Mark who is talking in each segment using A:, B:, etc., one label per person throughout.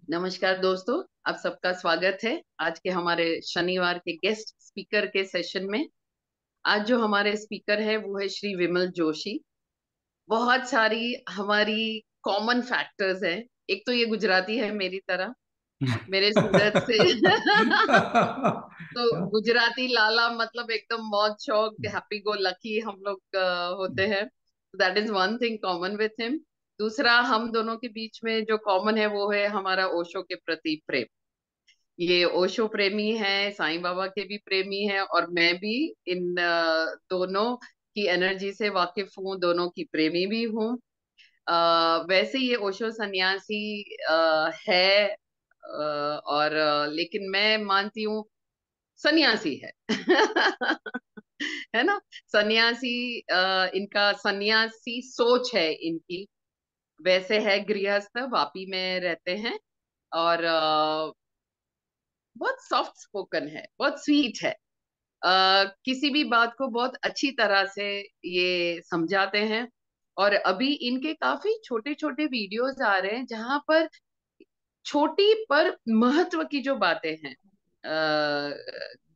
A: नमस्कार दोस्तों। आप सबका स्वागत है आज के हमारे शनिवार के गेस्ट स्पीकर के सेशन में। आज जो हमारे स्पीकर है वो है श्री विमल जोशी। बहुत सारी हमारी कॉमन फैक्टर्स हैं। एक तो ये गुजराती है मेरी तरह, मेरे सूरत से। तो गुजराती लाला मतलब एकदम मौज शौक हैप्पी गो लकी हम लोग होते हैं। That is one thing common with him. दूसरा, हम दोनों के बीच में जो कॉमन है वो है हमारा ओशो के प्रति प्रेम। ये ओशो प्रेमी है, साईं बाबा के भी प्रेमी है, और मैं भी इन दोनों की एनर्जी से वाकिफ हूँ, दोनों की प्रेमी भी हूँ। वैसे ये ओशो सन्यासी है, और लेकिन मैं मानती हूँ सन्यासी है। है ना। सन्यासी, इनका सन्यासी सोच है इनकी। वैसे है गृहस्थ, वापी में रहते हैं, और बहुत सॉफ्ट स्पोकन है, बहुत स्वीट है। किसी भी बात को बहुत अच्छी तरह से ये समझाते हैं। और अभी इनके काफी छोटे छोटे वीडियोस आ रहे हैं जहां पर छोटी पर महत्व की जो बातें हैं,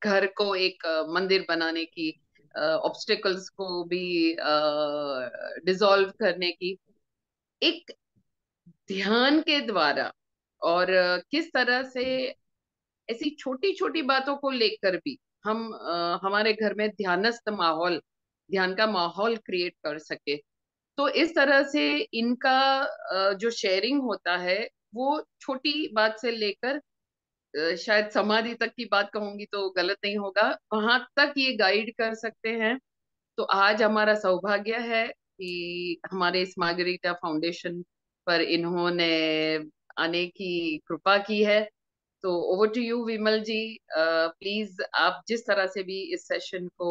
A: घर को एक मंदिर बनाने की, ऑब्स्टेकल्स को भी डिसॉल्व करने की, एक ध्यान के द्वारा, और किस तरह से ऐसी छोटी छोटी बातों को लेकर भी हम हमारे घर में ध्यानस्थ माहौल, ध्यान का माहौल क्रिएट कर सके। तो इस तरह से इनका जो शेयरिंग होता है वो छोटी बात से लेकर शायद समाधि तक की बात कहूंगी तो गलत नहीं होगा, वहां तक ये गाइड कर सकते हैं। तो आज हमारा सौभाग्य है कि हमारे इस मार्गरीटा फाउंडेशन पर इन्होंने आने की कृपा की है। तो over to you Vimal ji. Please आप जिस तरह से भी इस सेशन को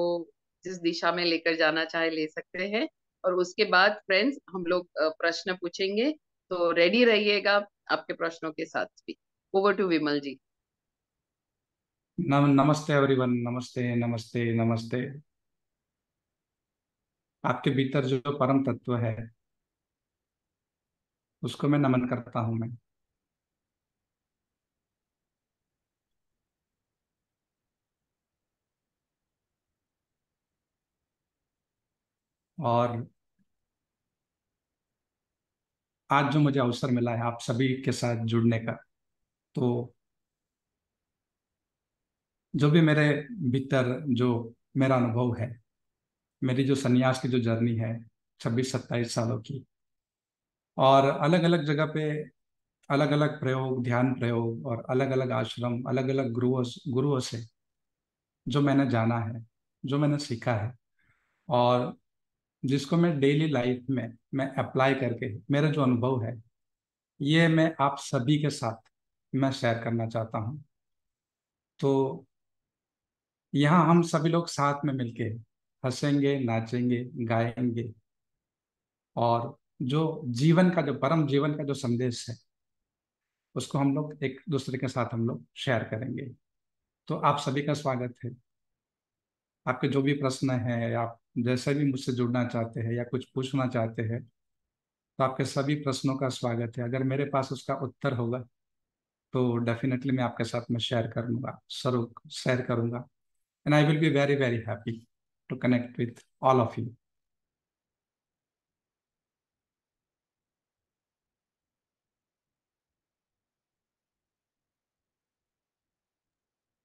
A: जिस दिशा में लेकर जाना चाहे ले सकते हैं। और उसके बाद फ्रेंड्स हम लोग प्रश्न पूछेंगे, तो रेडी रहिएगा आपके प्रश्नों के साथ भी। ओवर टू विमल जी।
B: नमस्ते एवरीवन। नमस्ते नमस्ते नमस्ते। आपके भीतर जो परम तत्व है उसको मैं नमन करता हूं मैं। और आज जो मुझे अवसर मिला है आप सभी के साथ जुड़ने का, तो जो भी मेरे भीतर जो मेरा अनुभव है, मेरी जो सन्यास की जो जर्नी है 26-27 सालों की, और अलग अलग जगह पे अलग अलग प्रयोग, ध्यान प्रयोग, और अलग अलग आश्रम, अलग अलग गुरुओं से जो मैंने जाना है, जो मैंने सीखा है, और जिसको मैं डेली लाइफ में मैं अप्लाई करके मेरा जो अनुभव है ये मैं आप सभी के साथ मैं शेयर करना चाहता हूँ। तो यहाँ हम सभी लोग साथ में मिलके हंसेंगे, नाचेंगे, गाएंगे, और जो जीवन का, जो परम जीवन का जो संदेश है उसको हम लोग एक दूसरे के साथ हम लोग शेयर करेंगे। तो आप सभी का स्वागत है। आपके जो भी प्रश्न है, आप जैसे भी मुझसे जुड़ना चाहते हैं या कुछ पूछना चाहते हैं, तो आपके सभी प्रश्नों का स्वागत है। अगर मेरे पास उसका उत्तर होगा तो डेफिनेटली मैं आपके साथ में शेयर करूंगा, जरूर शेयर करूंगा। And I will be very very happy to connect with all of you.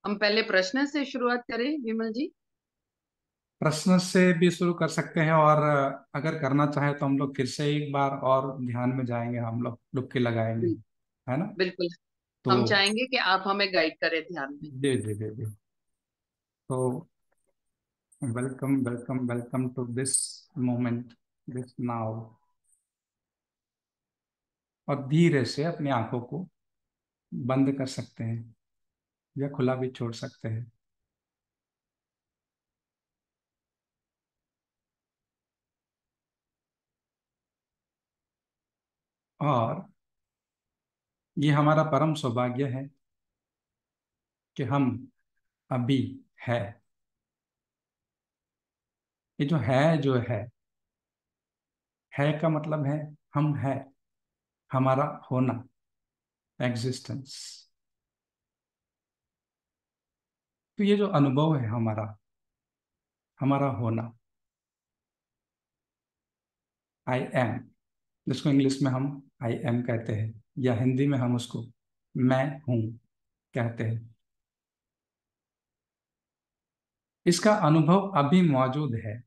A: हम पहले प्रश्न से शुरुआत करें विमल जी।
B: प्रश्न से भी शुरू कर सकते हैं, और अगर करना चाहे तो हम लोग फिर से एक बार और ध्यान में जाएंगे, हम लोग डुबकी लगाएंगे,
A: बिल-
B: है ना।
A: बिल्कुल।
B: तो
A: हम चाहेंगे कि आप हमें गाइड करें ध्यान में।
B: जी जी जी जी। तो welcome welcome welcome to this moment, this now. और धीरे से अपनी आंखों को बंद कर सकते हैं या खुला भी छोड़ सकते हैं। और ये हमारा परम सौभाग्य है कि हम अभी है। ये जो है, जो है का मतलब है हम है, हमारा होना। एग्जिस्टेंस। तो ये जो अनुभव है हमारा, हमारा होना, आई एम, जिसको इंग्लिश में हम आई एम कहते हैं, या हिंदी में हम उसको मैं हूं कहते हैं, इसका अनुभव अभी मौजूद है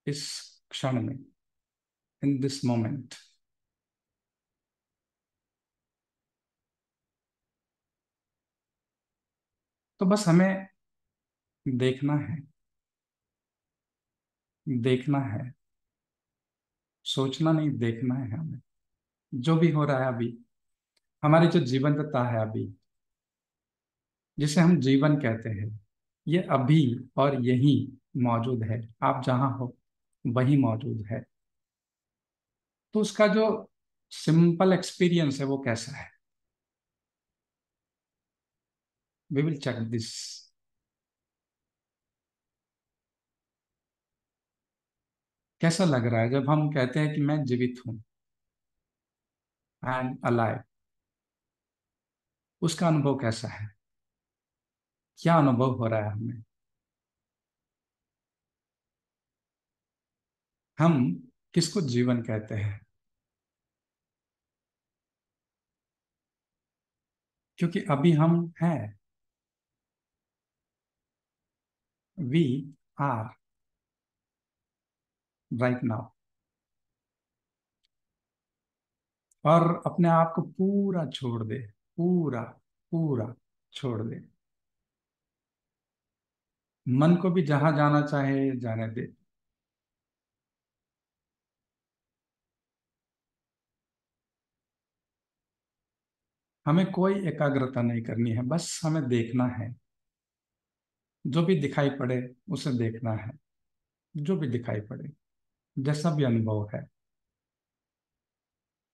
B: इस क्षण में, इन दिस मोमेंट। तो बस हमें देखना है, देखना है, सोचना नहीं, देखना है हमें। जो भी हो रहा है अभी, हमारी जो जीवंतता है अभी, जिसे हम जीवन कहते हैं, ये अभी और यही मौजूद है। आप जहां हो वही मौजूद है। तो उसका जो सिंपल एक्सपीरियंस है वो कैसा है, वी विल चेक दिस। कैसा लग रहा है जब हम कहते हैं कि मैं जीवित हूं, आई एम अलाइव? उसका अनुभव कैसा है, क्या अनुभव हो रहा है हमें? हम किसको जीवन कहते हैं? क्योंकि अभी हम हैं, वी आर राइट नाउ। और अपने आप को पूरा छोड़ दे, पूरा पूरा छोड़ दे। मन को भी जहां जाना चाहे जाने दे। हमें कोई एकाग्रता नहीं करनी है, बस हमें देखना है। जो भी दिखाई पड़े उसे देखना है, जो भी दिखाई पड़े, जैसा भी अनुभव है।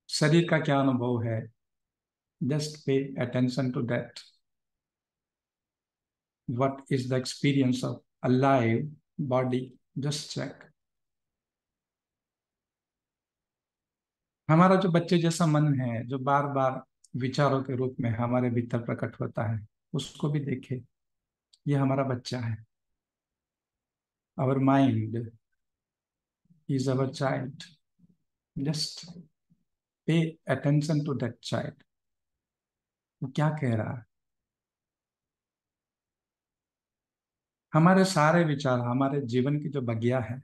B: शरीर का क्या अनुभव है, just pay attention to that. What is the experience of alive body, just check. हमारा जो बच्चे जैसा मन है, जो बार बार विचारों के रूप में हमारे भीतर प्रकट होता है, उसको भी देखे। ये हमारा बच्चा है। Our mind is our child, just pay attention to that child. वो क्या कह रहा है? हमारे सारे विचार, हमारे जीवन की जो बगिया है,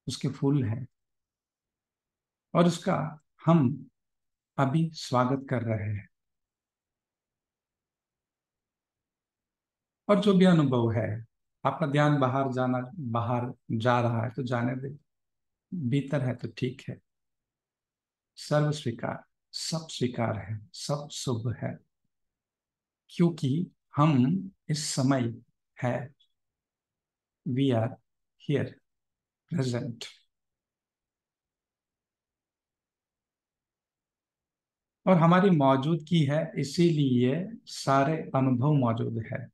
B: उसके फूल हैं, और उसका हम अभी स्वागत कर रहे हैं। और जो भी अनुभव है, आपका ध्यान बाहर जाना, बाहर जा रहा है तो जाने दे, भीतर है तो ठीक है। सर्व स्वीकार, सब स्वीकार है, सब शुभ है। क्योंकि हम इस समय है, वी आर हियर प्रेजेंट। और हमारी मौजूदगी है, इसीलिए सारे अनुभव मौजूद है।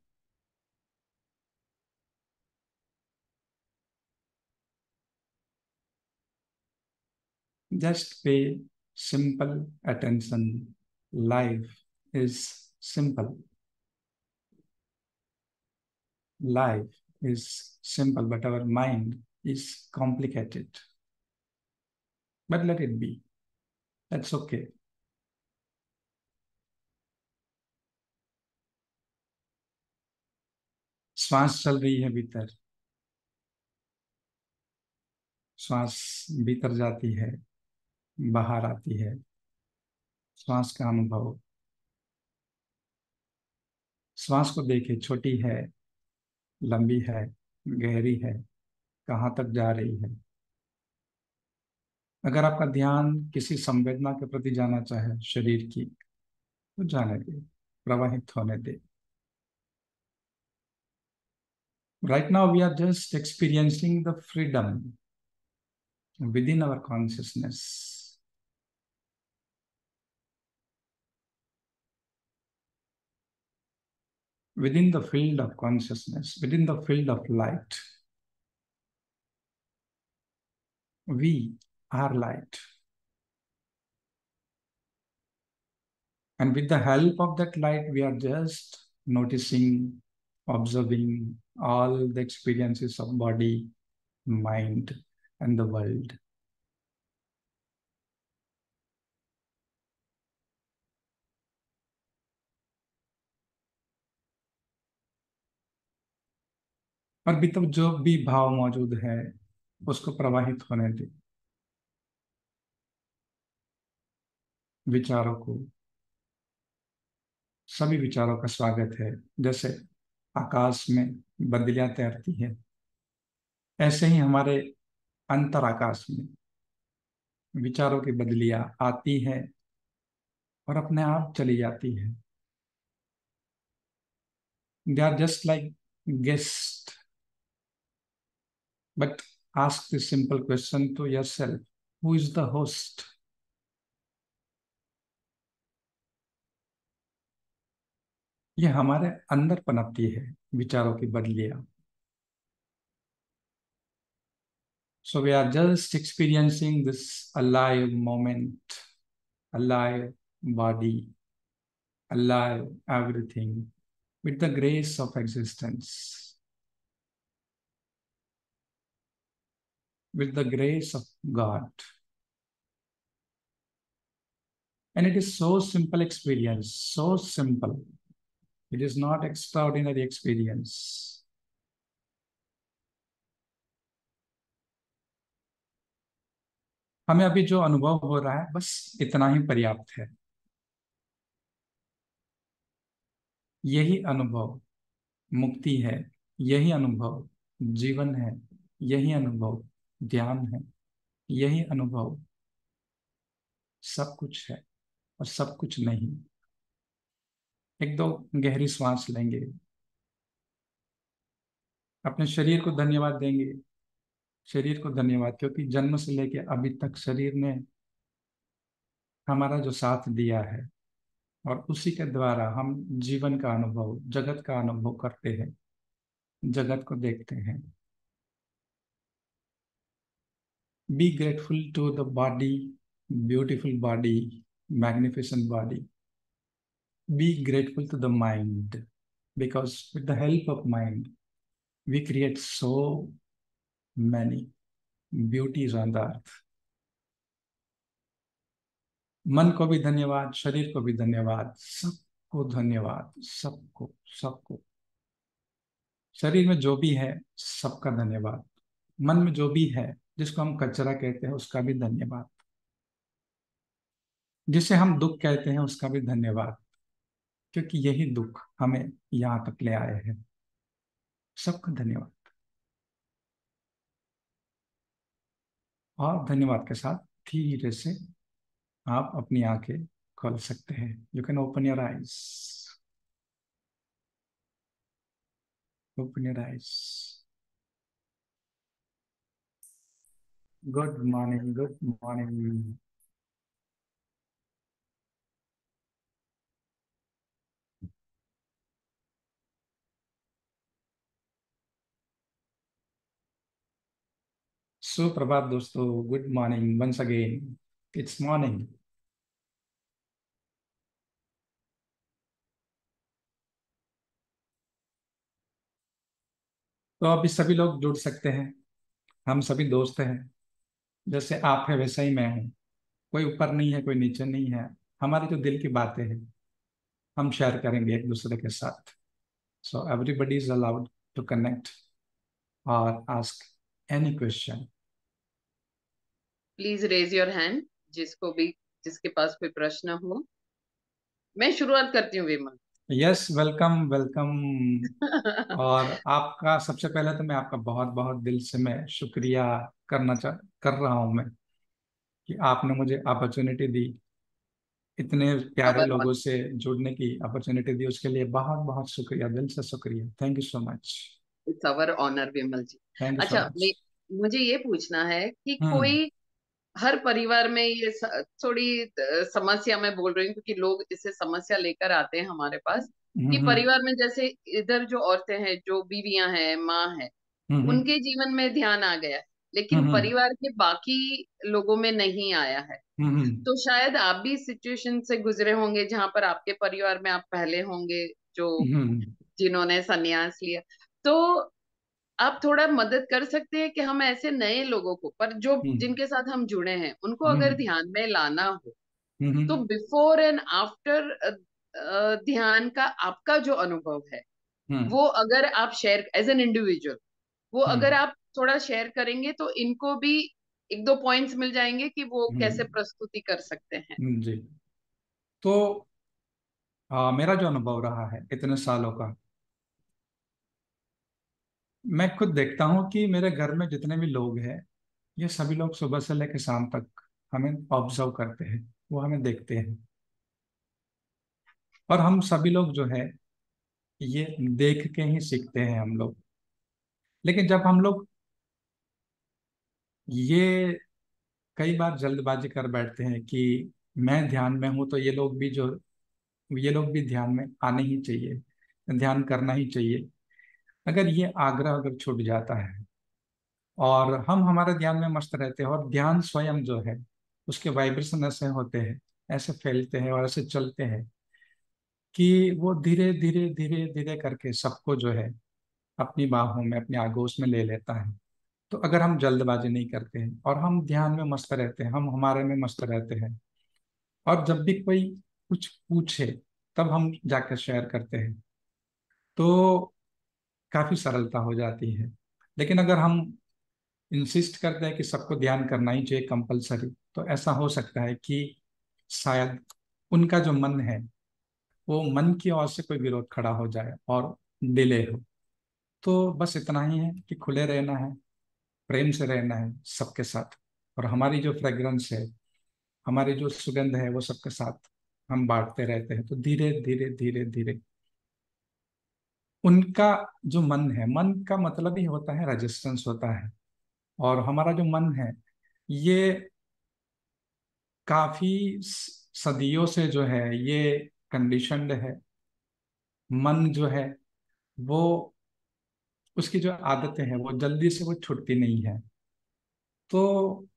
B: Just pay simple attention. Life is simple. Life is simple, but our mind is complicated. But let it be. That's okay. श्वास चल रही है भीतर, श्वास भीतर जाती है, बाहर आती है। श्वास का अनुभव, श्वास को देखे, छोटी है, लंबी है, गहरी है, कहाँ तक जा रही है। अगर आपका ध्यान किसी संवेदना के प्रति जाना चाहे शरीर की, तो जाने दे, प्रवाहित होने दे। Right now, we are just experiencing the freedom within our consciousness, within the field of consciousness, within the field of light. We are light. And with the help of that light, we are just noticing, observing all the experiences of body, mind, and the world. और भी तो जो भी भाव मौजूद है उसको प्रवाहित होने दे, विचारों को, सभी विचारों का स्वागत है। जैसे आकाश में बदलियां तैरती है, ऐसे ही हमारे अंतर आकाश में विचारों की बदलियां आती है और अपने आप चली जाती है। They are just like guest, but ask this simple question to yourself, who is the host? ये हमारे अंदर पनपती है, विचारों की बदलियां। So we are just experiencing this alive moment, alive body, alive everything with the grace of existence, with the grace of God. And it is so simple experience, so simple. It is not extraordinary experience. हमें अभी जो अनुभव हो रहा है बस इतना ही पर्याप्त है। यही अनुभव मुक्ति है, यही अनुभव जीवन है, यही अनुभव ध्यान है, यही अनुभव सब कुछ है और सब कुछ नहीं। एक दो गहरी सांस लेंगे, अपने शरीर को धन्यवाद देंगे। शरीर को धन्यवाद, क्योंकि जन्म से लेके अभी तक शरीर ने हमारा जो साथ दिया है और उसी के द्वारा हम जीवन का अनुभव, जगत का अनुभव करते हैं, जगत को देखते हैं। Be grateful to the body, beautiful body, magnificent body. Be grateful to the mind, because with the help of mind we create so many beauties on the earth. मन को भी धन्यवाद, शरीर को भी धन्यवाद, सबको धन्यवाद, सबको सबको। शरीर में जो भी है सबका धन्यवाद, मन में जो भी है जिसको हम कचरा कहते हैं उसका भी धन्यवाद, जिसे हम दुख कहते हैं उसका भी धन्यवाद, क्योंकि यही दुख हमें यहाँ तक ले आए हैं। सबका धन्यवाद। और धन्यवाद के साथ धीरे से आप अपनी आंखें खोल सकते हैं। You can open your eyes, open your eyes. Good morning, good morning. सुप्रभात दोस्तों, good morning once again, it's morning. तो अभी सभी लोग जुड़ सकते हैं, हम सभी दोस्त हैं। जैसे आप है वैसा ही मैं हूँ, कोई ऊपर नहीं है, कोई नीचे नहीं है। हमारी जो दिल की बातें हैं हम शेयर करेंगे एक दूसरे के साथ। So everybody is allowed to connect और ask any question.
A: Please raise your hand, जिसको भी, जिसके पास कोई प्रश्न हो। मैं शुरुआत करती हूँ विमल।
B: Yes, welcome welcome. और आपका सबसे पहले तो मैं आपका बहुत बहुत दिल से मैं शुक्रिया कर रहा हूँ मैं, कि आपने मुझे अपॉर्चुनिटी दी, इतने प्यारे
A: अवर
B: लोगों से जुड़ने की अपॉर्चुनिटी दी, उसके लिए बहुत बहुत शुक्रिया, दिल से शुक्रिया। Thank you so much.
A: It's our honour Vimal ji.
B: Thank you so
A: अच्छा,
B: मच।
A: मुझे ये पूछना है कि
B: हम्म
A: कोई, हर परिवार में ये थोड़ी समस्या मैं बोल रही हूँ क्योंकि लोग इससे समस्या लेकर आते हैं हमारे पास, कि
B: हम्म
A: परिवार में जैसे इधर जो औरतें हैं, जो बीवियां हैं, माँ है,
B: हम्म
A: उनके जीवन में ध्यान आ गया है, लेकिन
B: हम्म
A: परिवार के बाकी लोगों में नहीं आया है।
B: हम्म
A: तो शायद आप भी सिचुएशन से गुजरे होंगे जहां पर आपके परिवार में आप पहले होंगे जो
B: हम्म
A: जिन्होंने संन्यास लिया। तो आप थोड़ा मदद कर सकते हैं कि हम ऐसे नए लोगों को, पर जो
B: हम्म
A: जिनके साथ हम जुड़े हैं उनको अगर
B: हम्म
A: ध्यान में लाना हो, तो
B: हम्म
A: बिफोर एंड आफ्टर ध्यान का आपका जो अनुभव है
B: हम्म
A: वो अगर आप शेयर एज एन इंडिविजुअल, वो अगर
B: हम्म
A: आप थोड़ा शेयर करेंगे तो इनको भी एक दो पॉइंट्स मिल जाएंगे कि वो कैसे
B: हम्म,
A: प्रस्तुति कर सकते हैं।
B: जी। तो मेरा जो अनुभव रहा है इतने सालों का, मैं खुद देखता हूँ कि मेरे घर में जितने भी लोग हैं, ये सभी लोग सुबह से लेकर शाम तक हमें ऑब्जर्व करते हैं, वो हमें देखते हैं। और हम सभी लोग जो है ये देख के ही सीखते हैं हम लोग। लेकिन जब हम लोग ये कई बार जल्दबाजी कर बैठते हैं कि मैं ध्यान में हूं तो ये लोग भी ध्यान में आने ही चाहिए, ध्यान करना ही चाहिए। अगर ये आग्रह अगर छूट जाता है और हम हमारे ध्यान में मस्त रहते हैं, और ध्यान स्वयं जो है उसके वाइब्रेशन ऐसे होते हैं, ऐसे फैलते हैं और ऐसे चलते हैं कि वो धीरे धीरे धीरे धीरे करके सबको जो है अपनी बाहों में, अपनी आगोश में ले लेता है। तो अगर हम जल्दबाजी नहीं करते हैं और हम ध्यान में मस्त रहते हैं, हम हमारे में मस्त रहते हैं, और जब भी कोई कुछ पूछे तब हम जाकर शेयर करते हैं, तो काफी सरलता हो जाती है। लेकिन अगर हम इंसिस्ट करते हैं कि सबको ध्यान करना ही चाहिए कंपलसरी, तो ऐसा हो सकता है कि शायद उनका जो मन है वो मन की ओर से कोई विरोध खड़ा हो जाए और डिले हो। तो बस इतना ही है कि खुले रहना है, प्रेम से रहना है सबके साथ, और हमारी जो फ्रेग्रेंस है, हमारी जो सुगंध है वो सबके साथ हम बांटते रहते हैं, तो धीरे धीरे धीरे धीरे उनका जो मन है, मन का मतलब ही होता है रेजिस्टेंस होता है। और हमारा जो मन है ये काफी सदियों से जो है ये कंडीशनड है। मन जो है वो, उसकी जो आदतें हैं वो जल्दी से वो छुटती नहीं है। तो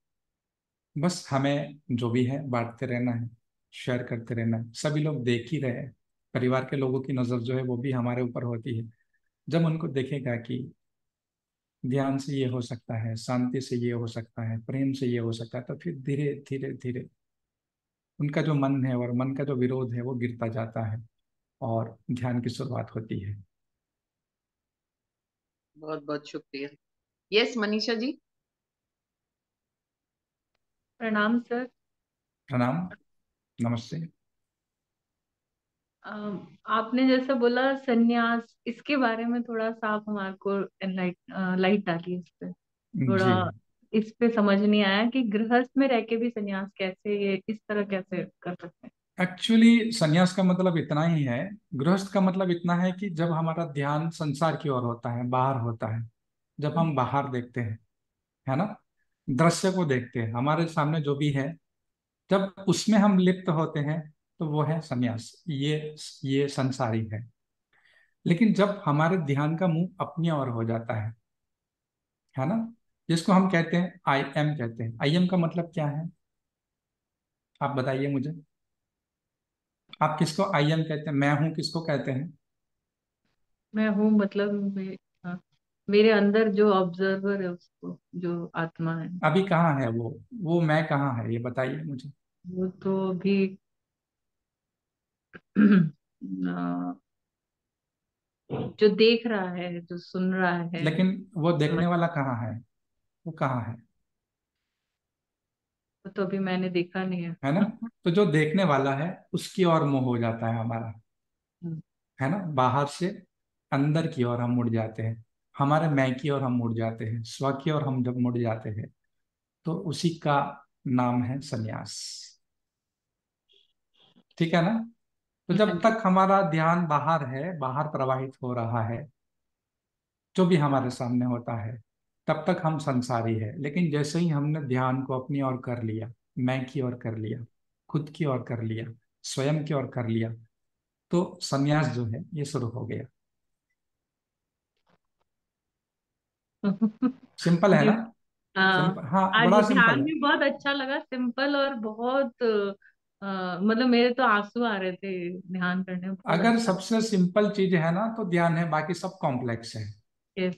B: बस हमें जो भी है बांटते रहना है, शेयर करते रहना है। सभी लोग देख ही रहे हैं, परिवार के लोगों की नज़र जो है वो भी हमारे ऊपर होती है। जब उनको देखेगा कि ध्यान से ये हो सकता है, शांति से ये हो सकता है, प्रेम से ये हो सकता है, तो फिर धीरे धीरे धीरे उनका जो मन है और मन का जो विरोध है वो गिरता जाता है और ध्यान की शुरुआत होती है।
A: बहुत बहुत शुक्रिया। यस मनीषा जी।
C: प्रणाम सर।
B: प्रणाम। नमस्ते।
C: आपने जैसे बोला संन्यास, इसके बारे में थोड़ा सा आप हमारे को लाइट डालिए इस पे थोड़ा।
B: जी।
C: इस पे समझ नहीं आया कि गृहस्थ में रह के भी संन्यास कैसे, ये इस तरह कैसे कर सकते हैं।
B: एक्चुअली संन्यास का मतलब इतना ही है, गृहस्थ का मतलब इतना है कि जब हमारा ध्यान संसार की ओर होता है, बाहर होता है, जब हम बाहर देखते हैं, है ना, दृश्य को देखते हैं हमारे सामने जो भी है, जब उसमें हम लिप्त होते हैं तो वो है संन्यास। ये संसारी है। लेकिन जब हमारे ध्यान का मुंह अपनी ओर हो जाता है ना, जिसको हम कहते हैं आई एम, कहते हैं आई एम का मतलब क्या है, आप बताइए मुझे। आप किसको आई एम कहते हैं, मैं हूं किसको कहते हैं?
C: मैं हूँ मतलब हाँ, मेरे अंदर जो ऑब्जर्वर है उसको, जो आत्मा है,
B: अभी कहाँ है वो मैं कहाँ है, ये बताइए मुझे।
C: वो तो भी जो देख रहा है, जो सुन रहा है,
B: लेकिन वो
C: समझ,
B: देखने वाला कहाँ है, वो कहाँ है?
C: वो तो अभी मैंने देखा नहीं
B: है ना?
C: है।
B: तो जो देखने वाला है उसकी ओर मुंह हो जाता है हमारा, है ना, बाहर से अंदर की ओर हम मुड़ जाते हैं, हमारे मैं की ओर हम मुड़ जाते हैं, स्व की ओर हम जब मुड़ जाते हैं, तो उसी का नाम है संन्यास। ठीक है ना? तो
C: हाँ
B: जब
C: जी।
B: तक हमारा ध्यान बाहर है, बाहर प्रवाहित हो रहा है, जो भी हमारे सामने होता है, तब तक हम संसारी है। लेकिन जैसे ही हमने ध्यान को अपनी ओर कर लिया, मैं की ओर कर लिया, खुद की ओर कर लिया, स्वयं की ओर कर लिया, तो संन्यास जो है ये शुरू हो गया। सिंपल है
C: जी।
B: ना?
C: हाँ,
B: सिंपल, हाँ
C: आज
B: बड़ा सिंपल
C: ध्यान
B: है।
C: भी बहुत अच्छा लगा, सिंपल और बहुत मतलब मेरे तो आंसू आ रहे थे, ध्यान करने में बहुत
B: अगर
C: अच्छा।
B: सबसे सिंपल चीज है ना तो ध्यान है, बाकी सब कॉम्प्लेक्स
C: यस।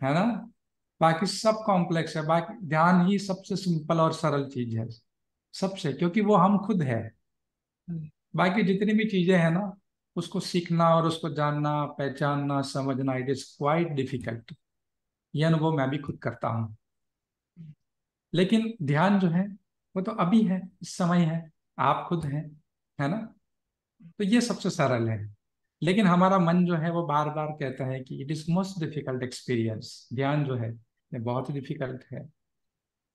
B: है ना। बाकी सब कॉम्प्लेक्स है, बाकी ध्यान ही सबसे सिंपल और सरल चीज है सबसे, क्योंकि वो हम खुद है। बाकी जितनी भी चीजें हैं ना, उसको सीखना और उसको जानना, पहचानना, समझना, इट इज क्वाइट डिफिकल्ट। ये अनुभव मैं भी खुद करता हूँ। लेकिन ध्यान जो है वो तो अभी है, इस समय है, आप खुद हैं, है ना। तो ये सबसे सरल है। लेकिन हमारा मन जो है वो बार बार कहता है कि it is most difficult experience, ध्यान जो है ये बहुत ही डिफिकल्ट है।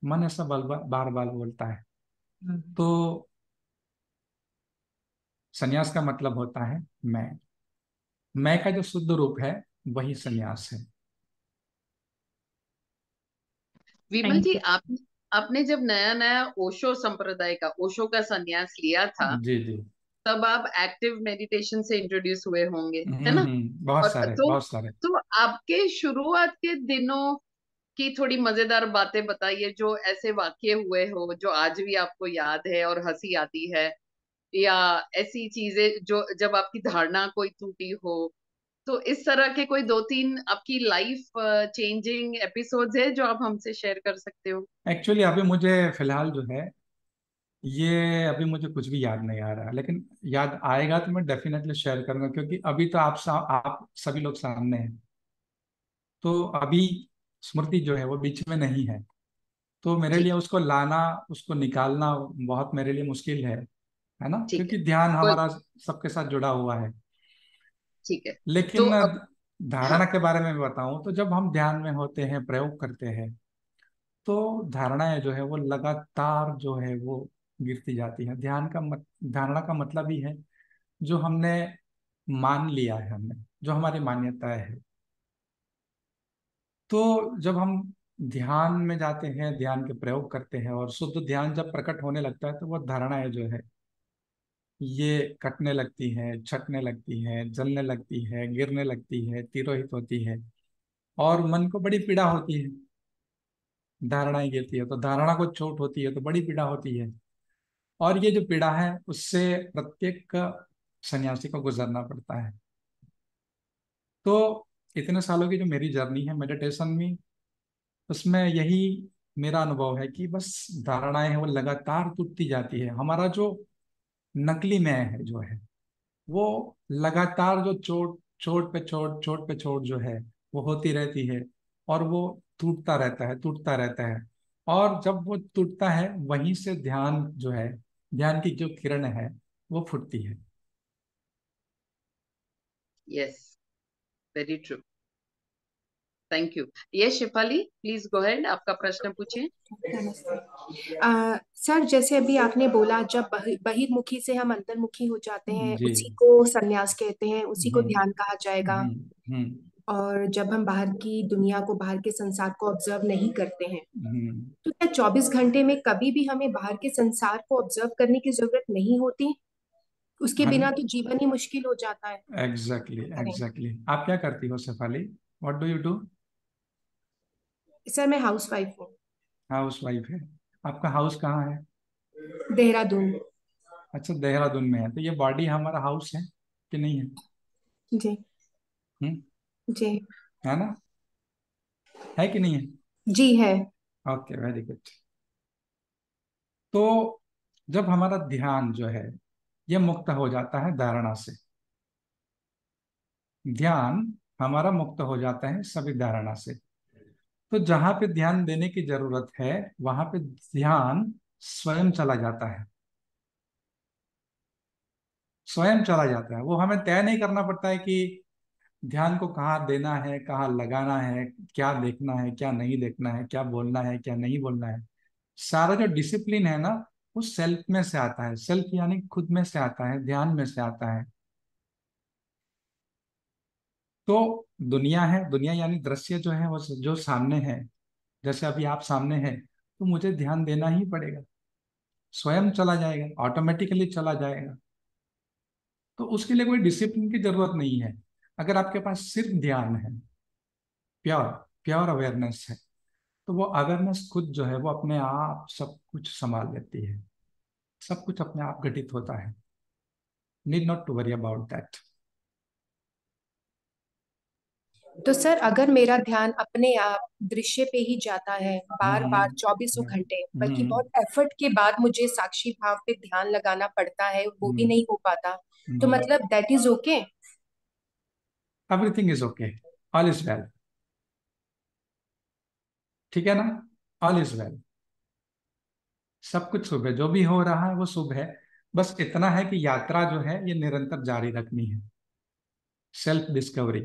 B: मन ऐसा बार बार बोलता है। तो संन्यास का मतलब होता है मैं का जो शुद्ध रूप है वही संन्यास है।
A: विमल
C: थैंक
A: जी,
C: यू।
A: आपने जब नया नया ओशो संप्रदाय का, ओशो का संन्यास लिया था,
B: जी जी।
A: तब आप एक्टिव मेडिटेशन से इंट्रोड्यूस हुए होंगे, है ना?
B: बहुत
A: और
B: सारे
A: तो
B: बहुत सारे।
A: तो आपके शुरुआत के दिनों की थोड़ी मजेदार बातें बताइए, जो ऐसे वाकये हुए हो जो आज भी आपको याद है और हंसी आती है, या ऐसी चीजें जो जब आपकी धारणा कोई टूटी हो। तो इस तरह के कोई दो तीन आपकी लाइफ चेंजिंग एपिसोड्स है जो आप हमसे शेयर कर सकते हो?
B: एक्चुअली अभी मुझे फिलहाल जो है ये अभी मुझे कुछ भी याद नहीं आ रहा, लेकिन याद आएगा तो मैं डेफिनेटली शेयर करूंगा, क्योंकि अभी तो आप सभी लोग सामने हैं। तो अभी स्मृति जो है वो बीच में नहीं है। तो मेरे लिए
A: ठीक
B: उसको लाना, उसको निकालना बहुत मेरे लिए मुश्किल है ना,
A: ठीक है,
B: क्योंकि ध्यान
A: कोई,
B: हमारा सबके साथ जुड़ा हुआ है।
A: ठीक है। तो
B: लेकिन
A: अब, हाँ,
B: धारणा के बारे में बताऊं तो जब हम ध्यान में होते हैं, प्रयोग करते हैं, तो धारणाएं जो है वो लगातार जो है वो गिरती जाती है। धारणा का मतलब ही है जो हमने मान लिया है, हमने जो हमारी मान्यताएं है। तो जब हम ध्यान में जाते हैं, ध्यान के प्रयोग करते हैं, और शुद्ध ध्यान जब प्रकट होने लगता है, तो वो धारणाएं जो है ये कटने लगती है, छटने लगती है, जलने लगती है, गिरने लगती है, तिरोहित होती है, और मन को बड़ी पीड़ा होती है। धारणाएं गिरती है तो धारणा को चोट होती है तो बड़ी पीड़ा होती है। और ये जो पीड़ा है उससे प्रत्येक सन्यासी को गुजरना पड़ता है। तो इतने सालों की जो मेरी जर्नी है मेडिटेशन में, उसमें यही मेरा अनुभव है कि बस धारणाएं हैं वो लगातार टूटती जाती है। हमारा जो नकली मैं है जो है वो लगातार जो चोट चोट पे चोट, चोट पे चोट जो है वो होती रहती है, और वो टूटता रहता है, टूटता रहता है। और जब वो टूटता है वहीं से ध्यान जो है, ध्यान की जो किरण है वो फुटती है।
A: Yes, very true. Thank you. Yes Shifali, please go ahead, आपका प्रश्न पूछिए।
D: नमस्ते। सर, जैसे अभी आपने बोला, जब बहिर्मुखी से हम अंतर्मुखी हो जाते हैं
B: जी।
D: उसी को संन्यास कहते हैं, उसी को
B: हम्म
D: ध्यान कहा जाएगा।
B: हम्म हम्म
D: और जब हम बाहर की दुनिया को, बाहर के संसार को ऑब्जर्व नहीं करते हैं,
B: हम्म।
D: तो क्या 24 घंटे में कभी भी हमें बाहर के संसार को ऑब्जर्व करने की जरूरत नहीं होती? उसके
B: हाँ,
D: बिना तो जीवन ही मुश्किल हो जाता है।
B: एग्जैक्टली
D: करें।
B: एग्जैक्टली। आप क्या करती हो Shefali? What do you do?
D: Sir, मैं हाउस वाइफ हूँ।
B: हाउस वाइफ है। आपका हाउस कहाँ है?
D: देहरादून।
B: अच्छा, देहरादून में है। तो ये बॉडी हमारा हाउस है कि नहीं है?
D: जी।
B: हम्म।
D: जी।
B: है ना? है कि नहीं है?
D: जी है।
B: Okay, very good. तो जब हमारा ध्यान जो है ये मुक्त हो जाता है धारणा से, ध्यान हमारा मुक्त हो जाता है सभी धारणा से, तो जहां पे ध्यान देने की जरूरत है वहां पे ध्यान स्वयं चला जाता है। स्वयं चला जाता है, वो हमें तय नहीं करना पड़ता है कि ध्यान को कहाँ देना है, कहाँ लगाना है, क्या देखना है, क्या नहीं देखना है, क्या बोलना है, क्या नहीं बोलना है। सारा जो डिसिप्लिन है ना, वो सेल्फ में से आता है। सेल्फ यानी खुद में से आता है, ध्यान में से आता है। तो दुनिया है, दुनिया यानी दृश्य जो है वो जो सामने है, जैसे अभी आप सामने हैं, तो मुझे ध्यान देना ही पड़ेगा। स्वयं चला जाएगा, ऑटोमेटिकली चला जाएगा। तो उसके लिए कोई डिसिप्लिन की जरूरत नहीं है। अगर आपके पास सिर्फ ध्यान है, प्योर प्योर अवेयरनेस है, तो वो अवेयरनेस खुद जो है वो अपने आप सब कुछ संभाल लेती है, सब कुछ अपने आप घटित होता है। Need not to worry about that.
D: तो सर अगर मेरा ध्यान अपने आप दृश्य पे ही जाता है बार बार
B: हम्म
D: 2400 घंटे, बल्कि
B: हम्म
D: बहुत एफर्ट के बाद मुझे साक्षी भाव पे ध्यान लगाना पड़ता है, वो भी नहीं हो पाता, तो
B: हम्म
D: मतलब that is okay?
B: Everything is okay, all is well. ठीक है ना? ऑल इज वेल, सब कुछ शुभ है, जो भी हो रहा है वो शुभ है। बस इतना है कि यात्रा जो है ये निरंतर जारी रखनी है, सेल्फ डिस्कवरी।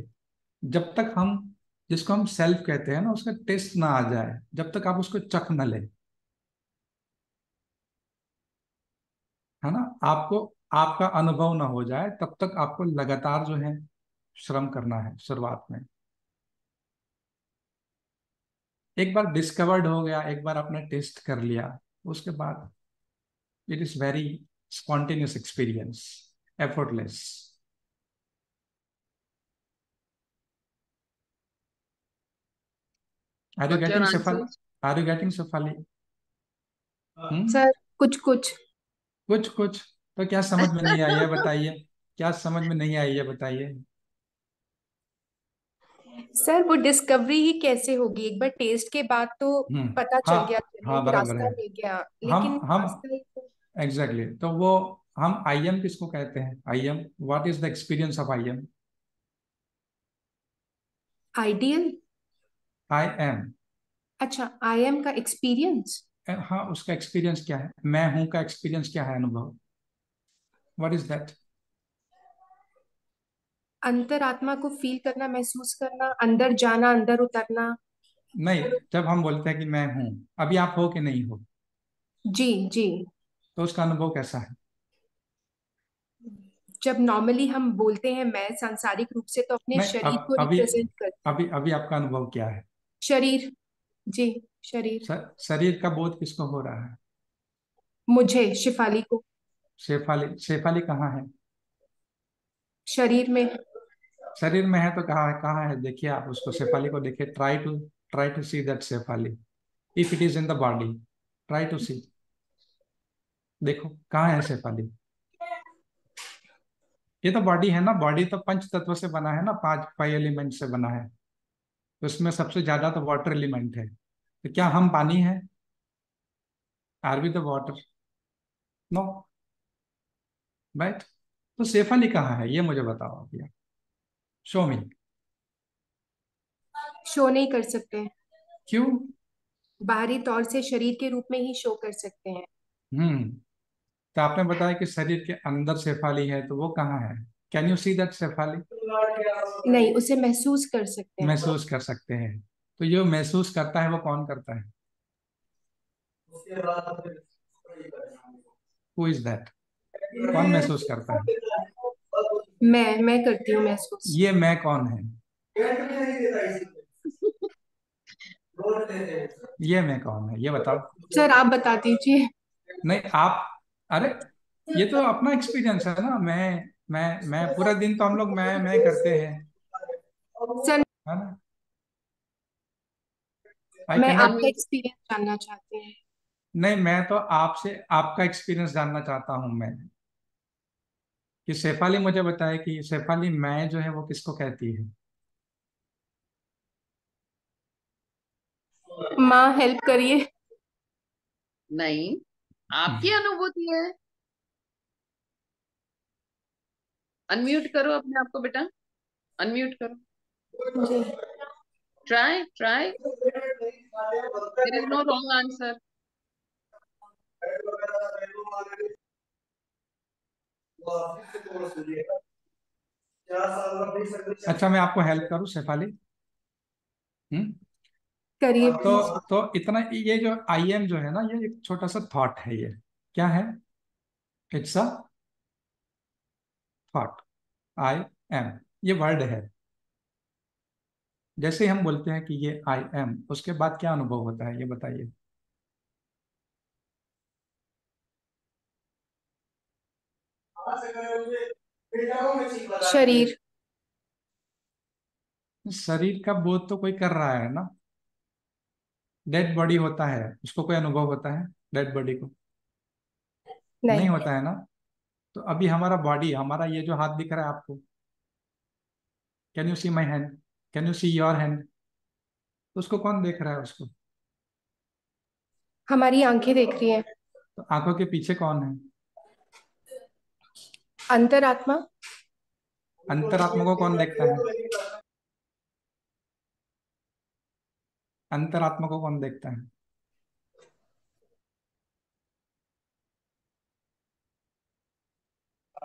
B: जब तक हम, जिसको हम सेल्फ कहते हैं ना, उसका टेस्ट ना आ जाए, जब तक आप उसको चख न ले, है ना, आपको आपका अनुभव ना हो जाए, तब तक आपको लगातार जो है श्रम करना है। शुरुआत में एक बार डिस्कवर्ड हो गया, एक बार आपने टेस्ट कर लिया, उसके बाद it is very spontaneous experience, effortless. Are you
A: got your
B: getting
A: answer?
B: सफल? आर यू गेटिंग सफाली? हम्म।
D: सर कुछ कुछ।
B: कुछ कुछ। तो क्या समझ में नहीं आई है बताइए? क्या समझ में नहीं आई है बताइए?
D: सर वो डिस्कवरी ही कैसे होगी? एक बार टेस्ट के बाद तो पता चल गया,
B: हाँ
D: चलिए
B: हाँ,
D: एक
B: बराबर
D: रास्ता
B: है।
D: मिल गया, लेकिन
B: हम
D: रास्ता ही तो।
B: एग्जैक्टली तो वो, हम आई एम किसको कहते हैं? I am, what is the experience of I am?
D: Ideal.
B: I am,
D: अच्छा, आई एम का एक्सपीरियंस।
B: हाँ, उसका एक्सपीरियंस क्या है? मैं हूं का एक्सपीरियंस क्या है? अनुभव, व्हाट इज दैट?
D: अंतरात्मा को फील करना, महसूस करना, अंदर जाना, अंदर उतरना।
B: नहीं, जब हम बोलते हैं कि मैं हूं, अभी आप हो कि नहीं हो,
D: जी जी।
B: तो उसका अनुभव कैसा है?
D: जब नॉर्मली हम बोलते हैं मैं, सांसारिक रूप से तो अपने
B: नहीं,
D: शरीर
B: अब
D: को
B: अभी,
D: रिप्रेजेंट करते हैं।
B: अभी आपका अनुभव क्या है?
D: शरीर। जी। शरीर।
B: शरीर का बोध किसको हो रहा है?
D: मुझे, शिफाली को।
B: शेफाली, शेफाली कहाँ है?
D: शरीर में।
B: शरीर में है तो कहाँ है? कहाँ है? देखिए, आप उसको, शेफाली को देखिए, try to see that Shefali, if it is in the body, try to see, देखो कहाँ है शेफाली। ये तो बॉडी है ना, बॉडी तो पंच तत्व से बना है ना, पांच फाइव एलिमेंट से बना है, तो उसमें सबसे ज्यादा तो वाटर एलिमेंट है। तो क्या हम पानी है? Are we the water? No, right? तो शेफाली कहाँ है, ये मुझे बताओ भैया, शो मी।
D: शो नहीं कर सकते।
B: क्यों?
D: बाहरी तौर से शरीर के रूप में ही शो कर सकते हैं।
B: हम्म। तो आपने बताया कि शरीर के अंदर शेफाली है, तो वो कहाँ है? Can you see that Shefali?
D: नहीं, उसे महसूस कर सकते हैं।
B: महसूस कर सकते हैं। तो जो महसूस करता है वो कौन करता है? Who is that? कौन महसूस करता है?
D: मैं करती हूँ महसूस।
B: ये मैं कौन है? ये मैं कौन है, ये बताओ।
D: सर आप बता दीजिए।
B: नहीं, आप, अरे, ये तो अपना एक्सपीरियंस है ना। मैं पूरा दिन तो हम लोग मैं करते हैं,
D: सर
B: है ना? आई
D: मैं
B: कैन नॉट।
D: आपका एक्सपीरियंस जानना चाहती हूँ।
B: नहीं, मैं तो आपसे आपका एक्सपीरियंस जानना चाहता हूं मैं, कि शेफाली मुझे बताए कि शेफाली मैं जो है वो किसको कहती है?
D: माँ हेल्प करिए।
A: नहीं, आपकी अनुभूति है। अनम्यूट करो अपने आप को बेटा, अनम्यूट करो।
D: जी।
A: Try try, there is no wrong answer.
B: अच्छा, मैं आपको हेल्प करूं शेफाली? हम्म।
D: करिए
B: तो
D: प्लीज।
B: इतना, ये जो आई एम जो है ना, ये एक छोटा सा थॉट है। ये क्या है? It's a thought. I am, ये वर्ड है। जैसे ही हम बोलते हैं कि ये आई एम, उसके बाद क्या अनुभव होता है, ये बताइए।
D: शरीर।
B: शरीर का बोध तो कोई कर रहा है ना, डेड बॉडी होता है, उसको कोई अनुभव होता है डेड बॉडी को? नहीं
D: नहीं।
B: होता है ना। तो अभी हमारा बॉडी, हमारा ये जो हाथ दिख रहा है आपको, can you see my hand, can you see your hand? उसको कौन देख रहा है उसको?
D: हमारी आंखें देख रही हैं।
B: तो आंखों के पीछे कौन है?
D: अंतरात्मा।
B: अंतरात्मा को कौन देखता है? अंतरात्मा को कौन देखता है?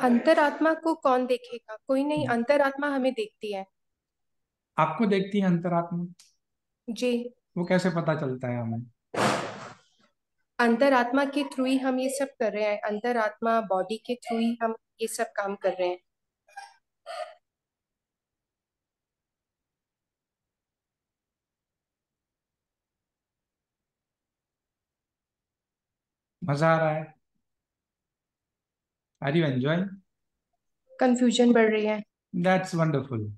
D: अंतरात्मा को कौन देखेगा? कोई नहीं,
B: हम्म।
D: अंतरात्मा हमें देखती है।
B: आपको देखती है अंतरात्मा?
D: जी।
B: वो कैसे पता चलता है हमें?
D: अंतरात्मा के थ्रू ही हम ये सब कर रहे हैं, अंतरात्मा बॉडी के थ्रू ही हम ये सब काम कर रहे हैं।
B: मजा आ रहा है? Are you enjoy?
D: कंफ्यूजन बढ़ रही है।
B: That's wonderful.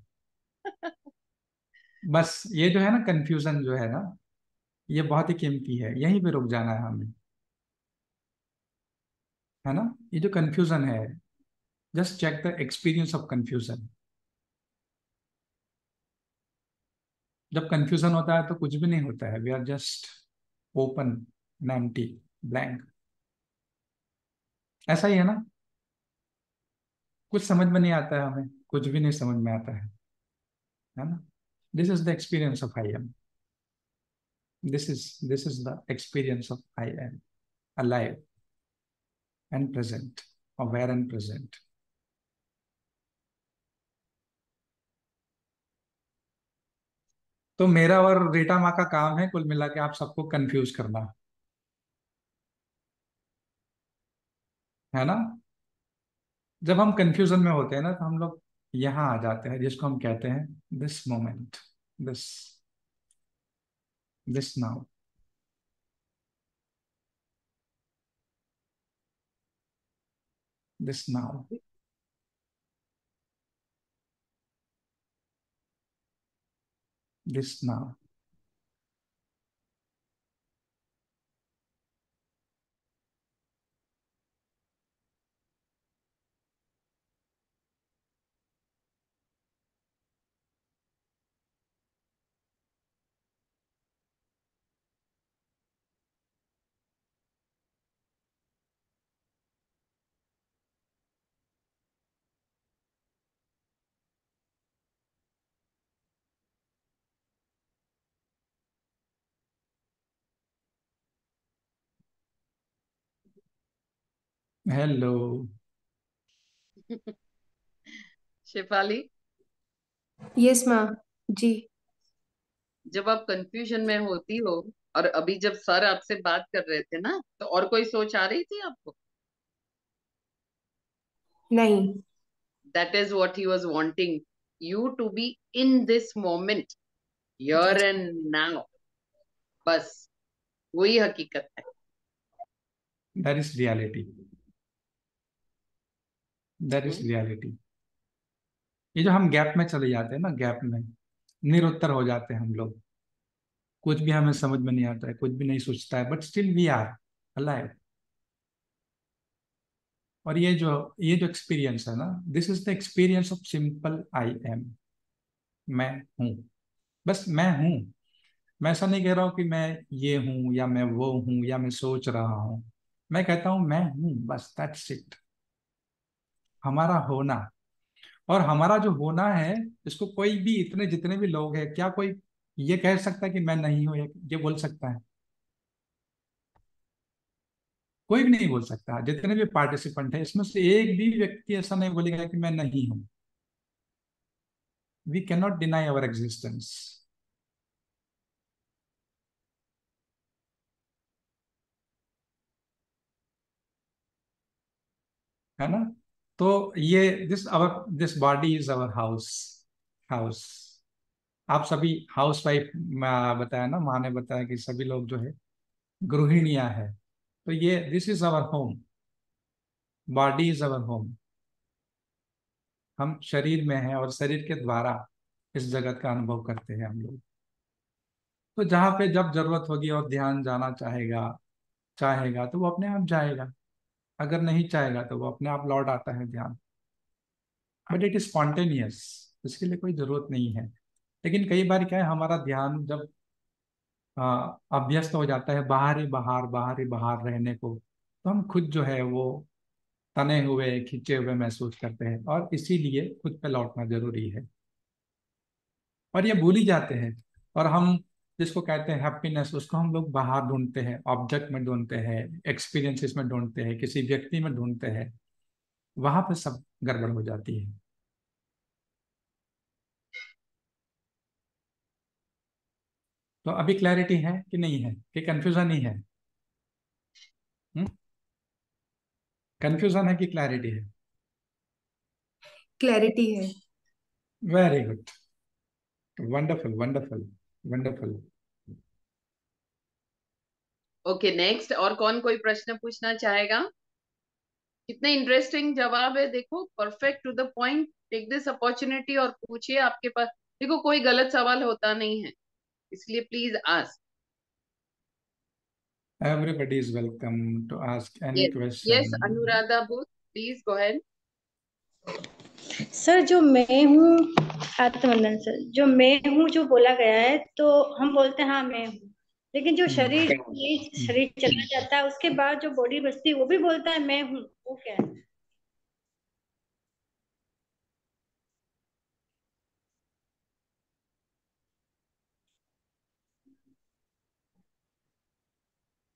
B: बस ये जो है ना, कंफ्यूजन जो है ना, ये बहुत ही कीमती है, यहीं पे रुक जाना है हमें, है ना। ये जो कंफ्यूजन है, just check the experience of confusion. जब कंफ्यूजन होता है तो कुछ भी नहीं होता है, we are just open and empty, blank. ऐसा ही है ना। कुछ समझ में नहीं आता है हमें, कुछ भी नहीं समझ में आता है ना। This is the experience of I am. This is the experience of I am, alive and present, aware and present. तो मेरा और रीटा माँ का काम है कुल मिला के आप सबको कंफ्यूज करना, है ना। जब हम कंफ्यूजन में होते हैं ना, तो हम लोग यहाँ आ जाते हैं, जिसको हम कहते हैं this moment, this this now, this now. This now. Hello.
A: Shefali,
D: yes ma'am. जी।
A: जब आप कंफ्यूजन में होती हो, और अभी जब सर आपसे बात कर रहे थे ना, तो और कोई सोच आ रही थी आपको?
D: नहीं।
A: That is what he was wanting you to be in this moment, here
D: yes.
A: And now. बस वही हकीकत है।
B: That is reality. That is
A: hmm.
B: Reality. ये जो हम गैप में चले जाते हैं ना, गैप में निरुत्तर हो जाते हैं हम लोग, कुछ भी हमें समझ में नहीं आता है, कुछ भी नहीं सोचता है, but still we are alive. और ये जो एक्सपीरियंस है ना, this is the experience of simple I am. मैं हूँ, बस मैं हूँ। मैं ऐसा नहीं कह रहा हूँ कि मैं ये हूँ या मैं वो हूँ या मैं सोच रहा हूँ। मैं कहता हूँ मैं हूँ, बस दैट्स इट। हमारा होना, और हमारा जो होना है, इसको कोई भी, इतने जितने भी लोग हैं, क्या कोई ये कह सकता है कि मैं नहीं हूँ? ये बोल सकता है? कोई भी नहीं बोल सकता। जितने भी पार्टिसिपेंट हैं, इसमें से एक भी व्यक्ति ऐसा नहीं बोलेगा कि मैं नहीं हूँ। We can not deny our existence, है ना। तो ये this body is our house. House. आप सभी हाउस वाइफ, बताया ना, माँ ने बताया कि सभी लोग जो है गृहिणियां हैं। तो ये this is our home, body is our home. हम शरीर में हैं और शरीर के द्वारा इस जगत का अनुभव करते हैं हम लोग। तो जहाँ पे जब जरूरत होगी और ध्यान जाना चाहेगा चाहेगा तो वो अपने आप जाएगा, अगर नहीं चाहेगा तो वो अपने आप लौट आता है ध्यान। बट इट इज स्पॉन्टेनियस, इसके लिए कोई जरूरत नहीं है। लेकिन कई बार क्या है, हमारा ध्यान जब अभ्यस्त हो जाता है बाहर ही बाहर रहने को, तो हम खुद जो है वो तने हुए खिंचे हुए महसूस करते हैं, और इसीलिए खुद पे लौटना जरूरी है। और ये भूल ही जाते हैं, और हम जिसको कहते हैं हैप्पीनेस, उसको हम लोग बाहर ढूंढते हैं, ऑब्जेक्ट में ढूंढते हैं, एक्सपीरियंसेस में ढूंढते हैं, किसी व्यक्ति में ढूंढते हैं। वहां पे सब गड़बड़ हो जाती है। तो अभी क्लैरिटी है कि नहीं है, कि कंफ्यूजन ही है? कंफ्यूजन है कि क्लैरिटी है?
D: क्लैरिटी है।
B: Very good, wonderful wonderful wonderful.
A: Okay, next. और कौन कोई प्रश्न पूछना चाहेगा? कितने इंटरेस्टिंग जवाब है, देखो, perfect to the point. Take this opportunity और पूछिए, आपके पास देखो कोई गलत सवाल होता नहीं है, इसलिए please ask.
B: Everybody is welcome to ask any
A: yes, yes,
B: question.
A: Anuradha booth, please go ahead.
E: Sir जो मैं हूँ, आत्मवंदन सर, जो मैं हूँ जो बोला गया है, तो हम बोलते हैं हाँ मैं हूँ, लेकिन जो शरीर ये शरीर चला जाता है उसके बाद जो बॉडी बचती है वो भी बोलता है मैं हूँ, वो क्या है?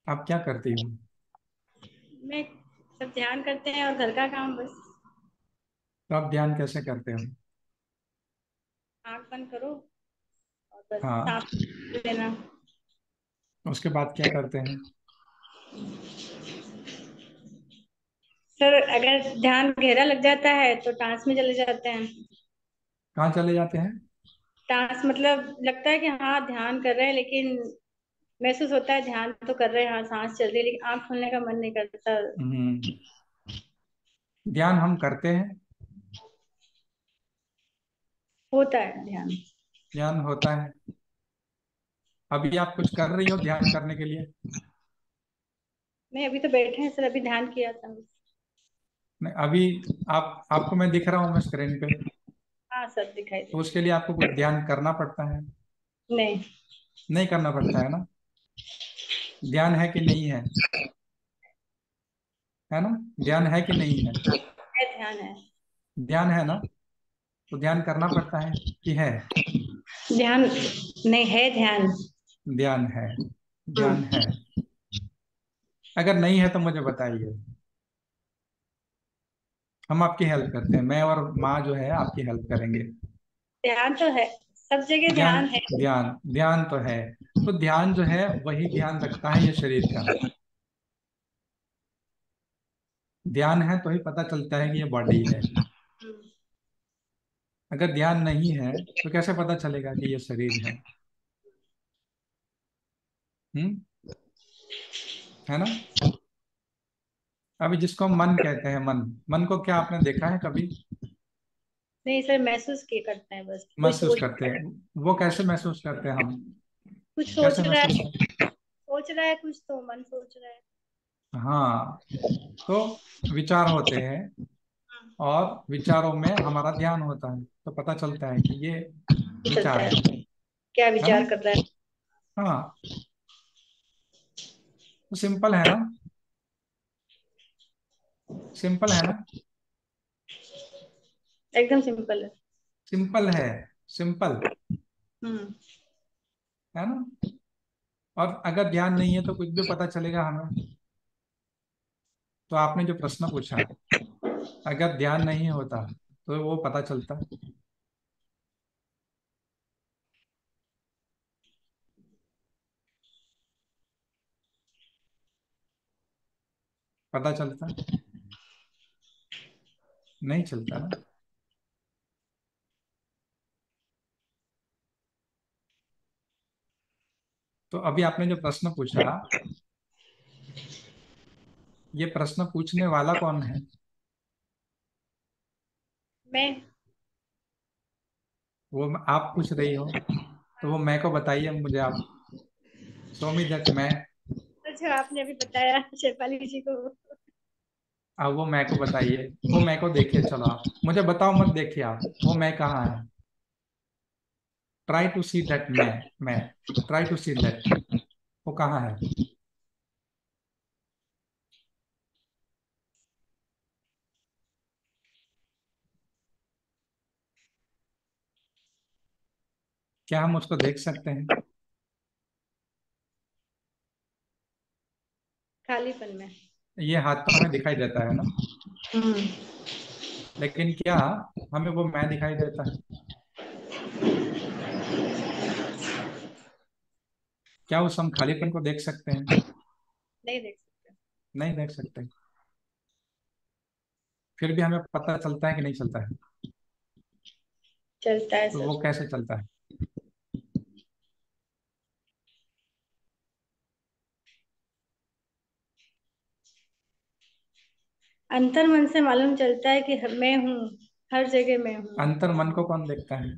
B: आप क्या करती हो?
E: मैं सब ध्यान करते हैं और घर का काम बस।
B: तो आप ध्यान कैसे करते हो?
E: आंख बंद करो और बस
B: हाँ,
E: सांस लेना।
B: उसके बाद क्या करते हैं?
E: सर अगर ध्यान गहरा लग जाता है तो ट्रांस में चले जाते हैं।
B: कहाँ चले जाते हैं?
E: ट्रांस मतलब लगता है कि हाँ ध्यान कर रहे हैं, लेकिन महसूस होता है ध्यान तो कर रहे हैं, हाँ सांस चल रही है, लेकिन आंख खोलने का मन नहीं करता।
B: हम्म, ध्यान हम करते हैं,
E: होता है ध्यान।
B: ध्यान होता है। अभी आप कुछ कर रही हो ध्यान करने के लिए?
E: नहीं, अभी तो बैठे हैं सर, अभी ध्यान किया था।
B: नहीं, अभी आपको मैं दिख रहा हूँ मैं स्क्रीन पे,
E: हाँ सर, दिखाई
B: तो
E: दे।
B: उसके लिए आपको कुछ ध्यान करना पड़ता है?
E: नहीं।
B: नहीं करना पड़ता है ना? ध्यान है कि नहीं है? है ना? ध्यान है कि नहीं है?
E: है, ध्यान है।
B: ध्यान है ना? तो ध्यान करना पड़ता है कि है?
E: ध्यान नहीं है, ध्यान।
B: ध्यान है, ध्यान
E: हम्म।
B: है। अगर नहीं है तो मुझे बताइए, हम आपकी हेल्प करते हैं, मैं और माँ जो है आपकी हेल्प करेंगे।
E: ध्यान तो है, सब जगह
B: ध्यान,
E: ध्यान है।
B: ध्यान ध्यान तो है। तो ध्यान जो है वही ध्यान रखता है ये शरीर का। ध्यान है तो ही पता चलता है कि ये बॉडी है। अगर ध्यान नहीं है तो कैसे पता चलेगा कि ये शरीर है? हम्म, है ना? अभी जिसको हम मन कहते हैं, मन, मन को क्या आपने देखा है कभी?
E: नहीं सर, महसूस किए करते हैं बस, कोई
B: महसूस
E: सोच
B: करते हैं। वो कैसे महसूस करते हैं हम?
E: कुछ
B: कैसे
E: सोच रहा
B: महसूस
E: है,
B: करते
E: सोच रहा है कुछ, तो मन सोच रहा है।
B: हैं? हाँ, तो विचार होते हैं, और विचारों में हमारा ध्यान होता है, तो पता चलता है कि ये
E: चलता
B: विचार
E: है
B: है।
E: क्या
B: है ना?
E: विचार कर रहा है।
B: हाँ, तो सिंपल है ना? सिंपल है ना?
E: एकदम सिंपल है।
B: सिंपल है, सिंपल।
E: हम्म।
B: है ना? और अगर ध्यान नहीं है तो कुछ भी पता चलेगा हमें? तो आपने जो प्रश्न पूछा, अगर ध्यान नहीं होता तो वो पता चलता? पता चलता? नहीं चलता ना? तो अभी आपने जो प्रश्न पूछा, ये प्रश्न पूछने वाला कौन है?
E: मैं।
B: वो आप पूछ रही हो, तो वो मैं को बताइए मुझे आप। शो मी दैट मैं।
E: अच्छा, आपने अभी बताया शेफाली जी को।
B: अब वो मैं को बताइए, वो मैं को देखिए, चलो आप मुझे बताओ मत, देखिए आप वो मैं कहाँ है। ट्राई टू सी दैट मैं ट्राई टू सी दैट, वो कहाँ है। क्या हम उसको देख सकते हैं।
E: खालीपन में।
B: ये हाथ तो हमें दिखाई देता है ना,
E: हम्म।
B: लेकिन क्या हमें वो मैं दिखाई देता है। क्या उस हम खालीपन को देख सकते हैं।
E: नहीं देख सकते।
B: नहीं देख सकते। फिर भी हमें पता चलता है कि नहीं चलता है।
E: चलता है
B: तो
E: सर।
B: वो कैसे चलता है।
E: अंतर मन से मालूम चलता है कि मैं हूँ, हर जगह मैं हूँ।
B: अंतर मन को कौन देखता है।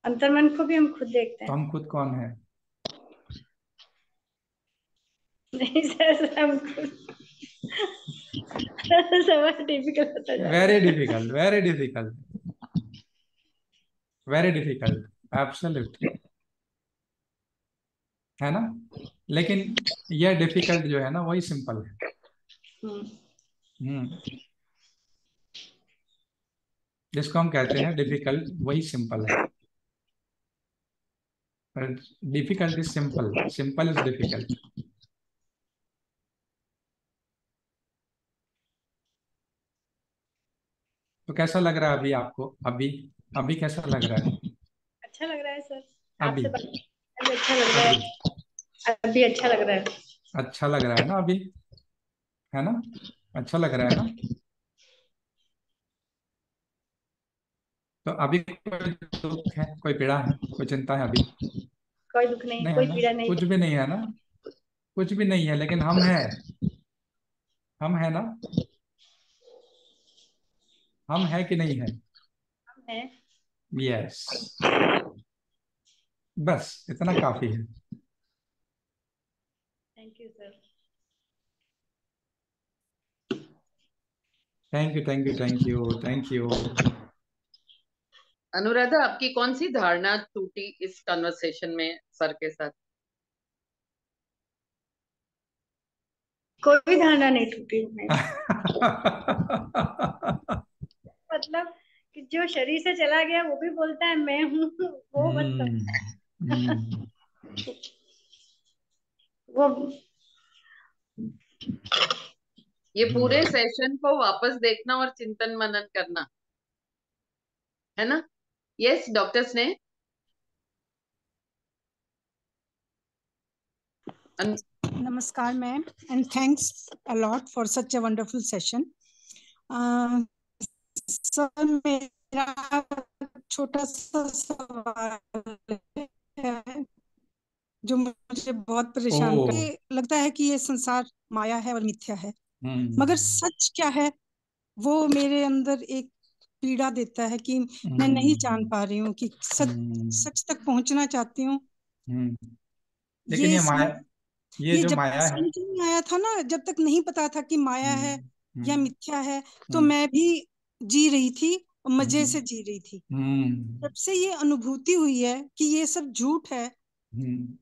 E: अंतर मन को भी हम खुद देखते
B: तो
E: हैं।
B: हम खुद कौन है।
E: नहीं सर, हम खुद। सवाल डिफिकल्ट होता जा रहा
B: वेरी
E: है।
B: Difficult, very difficult, very difficult, absolute, है ना। लेकिन यह डिफिकल्ट जो है ना वही सिंपल है।
E: हम्म।
B: हम्म। जिसको हम कहते हैं डिफिकल्ट वही सिंपल है। Difficult is simple, simple is difficult. तो कैसा लग रहा है अभी आपको, अभी अभी कैसा लग रहा है।
E: अच्छा लग रहा है सर,
B: अभी
E: आपसे बात करके अच्छा लग रहा
B: अभी
E: है। अभी अच्छा लग रहा है।
B: अच्छा लग रहा है ना अभी, है ना। अच्छा लग रहा है ना। तो अभी कोई दुख है, कोई पीड़ा है, कोई चिंता है अभी।
E: कोई दुख नहीं,
B: नहीं है
E: कोई
B: ना,
E: पीड़ा नहीं।
B: कुछ भी नहीं है ना, कुछ भी नहीं है, लेकिन हम है, हम है ना, हम है कि नहीं है।
E: हम हैं।
B: यस, बस इतना काफी है।
E: Thank you sir.
B: Thank you, thank you, thank you, thank you.
A: Anuradha, आपकी कौन सी धारणा टूटी इस कन्वर्सेशन में सर के साथ।
E: कोई धारणा नहीं टूटी है। मतलब कि जो शरीर से चला गया वो भी बोलता है मैं हूँ, वो बस
B: हम्म।
E: वो।
A: ये पूरे
B: हम्म।
A: सेशन को वापस देखना और चिंतन मनन करना है ना। यस डॉक्टर स्नेह।
F: Namaskar, ma'am, and thanks a lot for such a wonderful session. Sir, मेरा छोटा सा सवाल है जो मुझे बहुत
B: ओ।
F: परेशान करके लगता है कि ये संसार माया है और मिथ्या है, मगर सच क्या है वो मेरे अंदर एक पीड़ा देता है कि मैं नहीं जान पा रही हूँ कि सच सच तक पहुंचना चाहती हूँ।
B: लेकिन
F: ये
B: ये माया,
F: समझ
B: ये
F: ये
B: जो
F: जब तक
B: माया है।
F: समझ नहीं आया था ना, जब तक नहीं पता था कि माया है या
B: हम्म।
F: मिथ्या है, तो
B: हम्म।
F: मैं भी जी रही थी और मजे
B: हम्म।
F: से जी रही थी।
B: हम्म।
F: जब से ये अनुभूति हुई है कि ये सब झूठ है,
B: हम्म।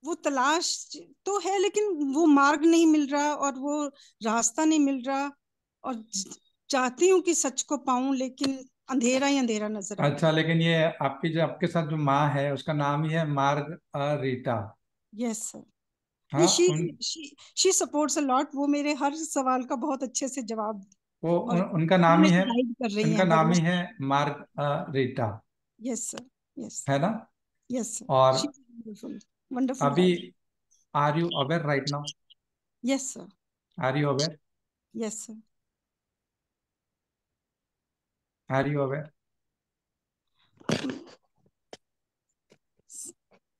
F: वो तलाश तो है लेकिन वो मार्ग नहीं मिल रहा और वो रास्ता नहीं मिल रहा, और चाहती हूँ कि सच को पाऊं लेकिन अंधेरा ही अंधेरा नजर आ रहा
B: अच्छा, लेकिन ये आपकी जो आपके साथ जो माँ है उसका नाम ही है मार्ग रीटा।
F: है। Yes sir. नहीं,
B: हाँ उन
F: शी सपोर्ट्स अ लॉट, वो मेरे हर सवाल का बहुत अच्छे से जवाब और
B: उनका नाम ही है,
F: गाइड कर रही
B: उनका
F: हैं
B: नाम
F: बड़ी।
B: ही है मार्ग रीटा,
F: यस सर। यस।
B: है ना।
F: Yes sir.
B: और
F: शी वंडरफुल, वंडरफुल
B: अभी
F: guide.
B: Are you aware right now,
F: yes sir.
B: Are you aware,
F: yes sir.
B: Are you aware.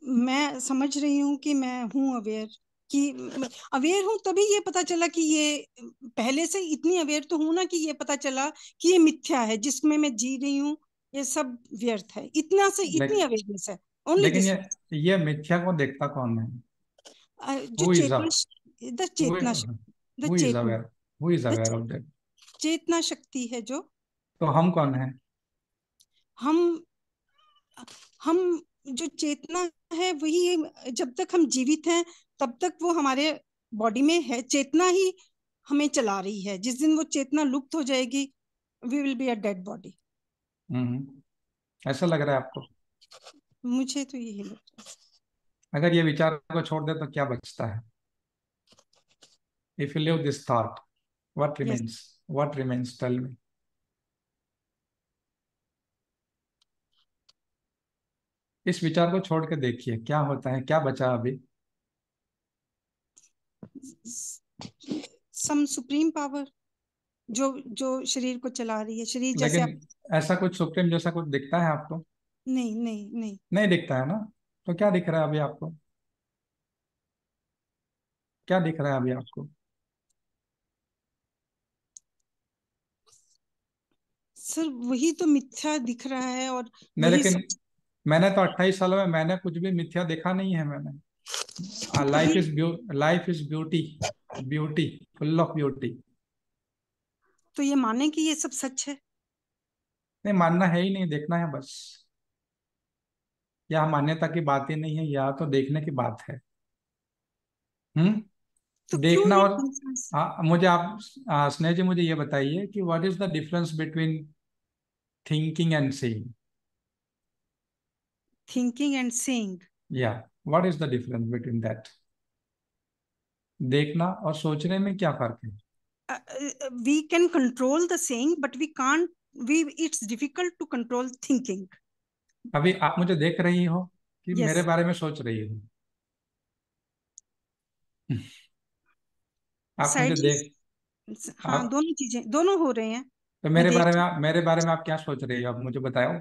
F: मैं समझ रही हूँ कि मैं हूँ अवेयर, कि अवेयर हूँ, तभी ये पता चला कि ये पहले से इतनी अवेयर तो हूँ ना कि ये पता चला कि ये मिथ्या है जिसमें मैं जी रही हूँ, ये सब व्यर्थ है, इतना से इतनी अवेयरनेस है। ओनली
B: लेकिन
F: दिस।
B: ये मिथ्या को देखता कौन है?
F: जो
B: who is
F: chetna, the chetna, the
B: who is
F: chetna,
B: aware, who is
F: the
B: aware of that?
F: चेतना शक्ति है जो,
B: तो हम कौन है?
F: हम हम जो चेतना है वही है। जब तक हम जीवित हैं तब तक वो हमारे बॉडी में है, चेतना ही हमें चला रही है। जिस दिन वो चेतना लुप्त हो जाएगी, we will be a dead body.
B: ऐसा लग रहा है आपको?
F: मुझे तो यही लगता है।
B: अगर ये विचार को छोड़ दे तो क्या बचता है? If you live this thought, what
F: yes,
B: remains? What remains, tell me. इस विचार को छोड़ के देखिए क्या होता है, क्या बचा अभी?
F: सम सुप्रीम पावर जो जो शरीर को चला रही है। शरीर जैसे
B: लेकिन
F: आप,
B: ऐसा कुछ सुप्रीम जैसा कुछ दिखता है आपको?
F: नहीं नहीं नहीं।
B: नहीं दिखता है ना? तो क्या दिख रहा है अभी आपको? क्या दिख रहा है अभी आपको?
F: सर वही तो मिथ्या दिख रहा है, और
B: नहीं,
F: वही
B: लेकिन
F: सब।
B: मैंने तो 28 सालों में मैंने कुछ भी मिथ्या देखा नहीं है मैंने।
F: तो
B: लाइफ
F: ये
B: is life is beauty, beauty, full of beauty.
F: तो ये माने कि ये सब सच है।
B: नहीं, मानना है ही नहीं, देखना है बस। या मान्यता की बात ही नहीं है, या तो देखने की बात है।
F: तो क्यों
B: देखना।
F: है
B: और
F: इंसान
B: मुझे आप, स्नेह जी, मुझे ये बताइए कि what is the difference between thinking and seeing?
F: Thinking and saying?
B: या what is the difference between that? देखना और सोचने में क्या फर्क है?
F: We can control the saying but we can't, we it's difficult to control thinking.
B: अभी आप मुझे देख रही हो कि
F: यस।
B: मेरे बारे में सोच रही हो? आप मुझे
F: साइड,
B: देख,
F: हाँ
B: आप,
F: दोनों चीजें, दोनों हो रहे हैं।
B: तो
F: मैं देख,
B: मेरे बारे में आप क्या सोच रही हो? आप मुझे बताओ।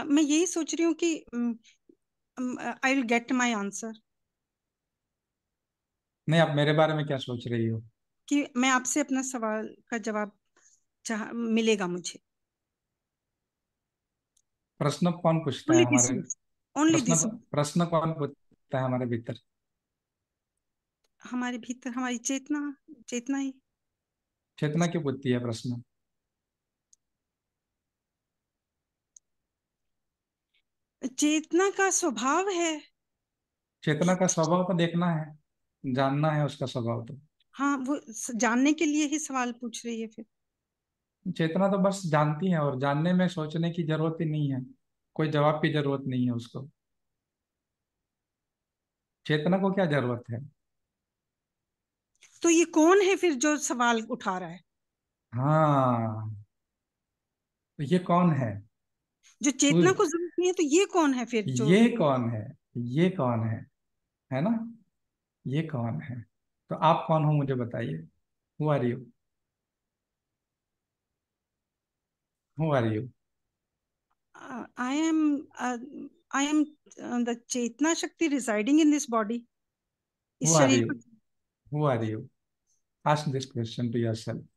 F: मैं यही सोच रही हूँ कि I will get my answer.
B: नहीं, आप मेरे बारे में क्या सोच रही हो?
F: कि मैं आपसे अपना सवाल का जवाब चाह मिलेगा मुझे।
B: प्रश्न कौन पूछता है
F: ओनली दिस
B: हमारे?
F: मच, ओनली
B: प्रश्न
F: दिस।
B: प्रश्न कौन पूछता है हमारे भीतर?
F: हमारे भीतर हमारी चेतना, चेतना ही।
B: चेतना क्यों पूछती है प्रश्न?
F: चेतना का स्वभाव है।
B: चेतना का स्वभाव तो देखना है, जानना है उसका स्वभाव तो।
F: हाँ, वो जानने के लिए ही सवाल पूछ रही है फिर।
B: चेतना तो बस जानती है, और जानने में सोचने की जरूरत ही नहीं है, कोई जवाब की जरूरत नहीं है उसको। चेतना को क्या जरूरत है?
F: तो ये कौन है फिर जो सवाल उठा रहा है?
B: हाँ, तो ये कौन है?
F: जो
B: तू,
F: चेतना को जरूरत नहीं है, तो ये कौन है फिर जो?
B: ये कौन है? ये कौन है ना? ये कौन है? तो आप कौन हो मुझे बताइए। Who are you? Who are you?
F: I am, I am the chetna shakti residing in this body,
B: who
F: is
B: are
F: sharir
B: you?
F: को।
B: Who are you? Ask this question to yourself.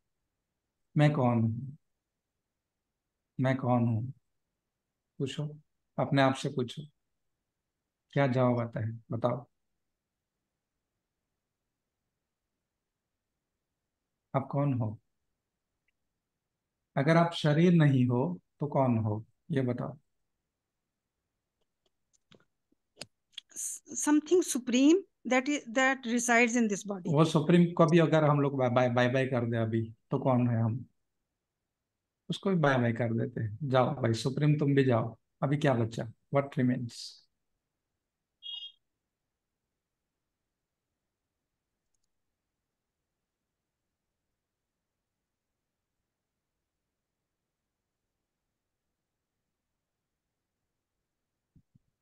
B: मैं कौन हूँ? मैं कौन हूँ? पूछो, अपने आप से पूछो। क्या जवाब आता है बताओ। आप कौन हो? अगर आप शरीर नहीं हो तो कौन हो, ये बताओ।
F: Something supreme that resides in this body.
B: वो सुप्रीम को भी अगर हम लोग बाय बाय बाय कर दे अभी, तो कौन है हम? उसको भी बाय बाय कर देते हैं। जाओ भाई सुप्रीम, तुम भी जाओ। अभी क्या बचा? What remains?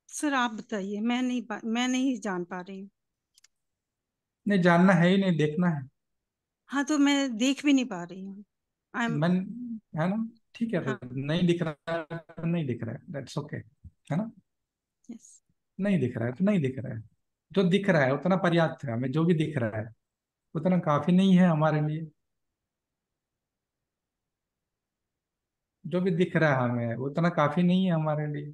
F: सर आप बताइए, मैं नहीं जान पा रही हूँ।
B: नहीं, जानना है ही नहीं, देखना है।
F: हाँ, तो मैं देख भी नहीं पा रही हूँ। आई एम,
B: मन, है ना? ठीक है,
F: हाँ।
B: तो नहीं दिख रहा है तो नहीं दिख रहा है, दैट्स ओके, है ना?
F: यस।
B: नहीं दिख रहा है तो नहीं दिख रहा है। जो दिख रहा है उतना पर्याप्त है हमें, जो भी दिख रहा है उतना काफी नहीं है हमारे लिए। जो भी दिख रहा है हमें उतना काफी नहीं है हमारे लिए।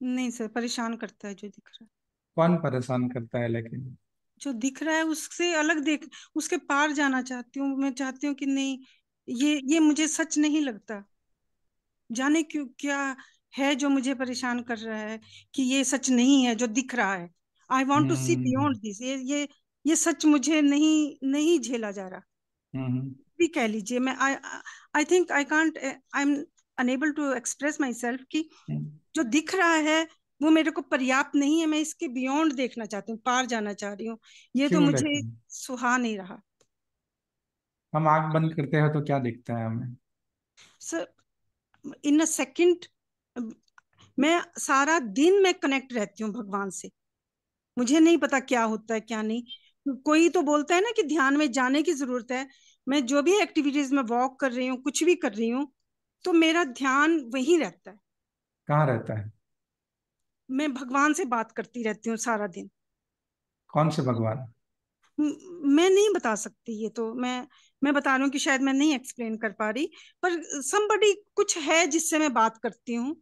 F: नहीं सर, परेशान करता है जो दिख रहा है।
B: कौन परेशान करता है लेकिन?
F: जो दिख रहा है उससे अलग देख, उसके पार जाना चाहती हूँ मैं। चाहती हूँ कि नहीं, ये मुझे सच नहीं लगता। जाने क्यों क्या है जो मुझे परेशान कर रहा है कि ये सच नहीं है जो दिख रहा है। I want to see
B: hmm
F: beyond this. ये सच मुझे नहीं नहीं झेला जा रहा।
B: हम्म
F: भी कह लीजिए। मैं I think I can't, I am unable to express myself कि
B: हम्म।
F: जो दिख रहा है वो मेरे को पर्याप्त नहीं है। मैं इसके बियॉन्ड देखना चाहती हूँ, पार जाना चाह रही हूँ। ये तो
B: क्यों
F: मुझे
B: लेकिन?
F: सुहा नहीं रहा।
B: हम आंख बंद करते हैं तो क्या दिखता है हमें?
F: सर, इन अ सेकंड मैं सारा दिन मैं कनेक्ट रहती हूँ भगवान से। मुझे नहीं पता क्या होता है क्या नहीं। कोई तो बोलता है ना कि ध्यान में जाने की जरूरत है। मैं जो भी एक्टिविटीज में वॉक कर रही हूँ, कुछ भी कर रही हूँ, तो मेरा ध्यान वहीं रहता है।
B: कहाँ रहता है?
F: मैं भगवान से बात करती रहती हूँ सारा दिन।
B: कौन से भगवान?
F: मैं नहीं बता सकती। ये तो मैं बता रही हूँ कि शायद मैं नहीं एक्सप्लेन कर पा रही, पर somebody कुछ है जिससे मैं बात करती हूँ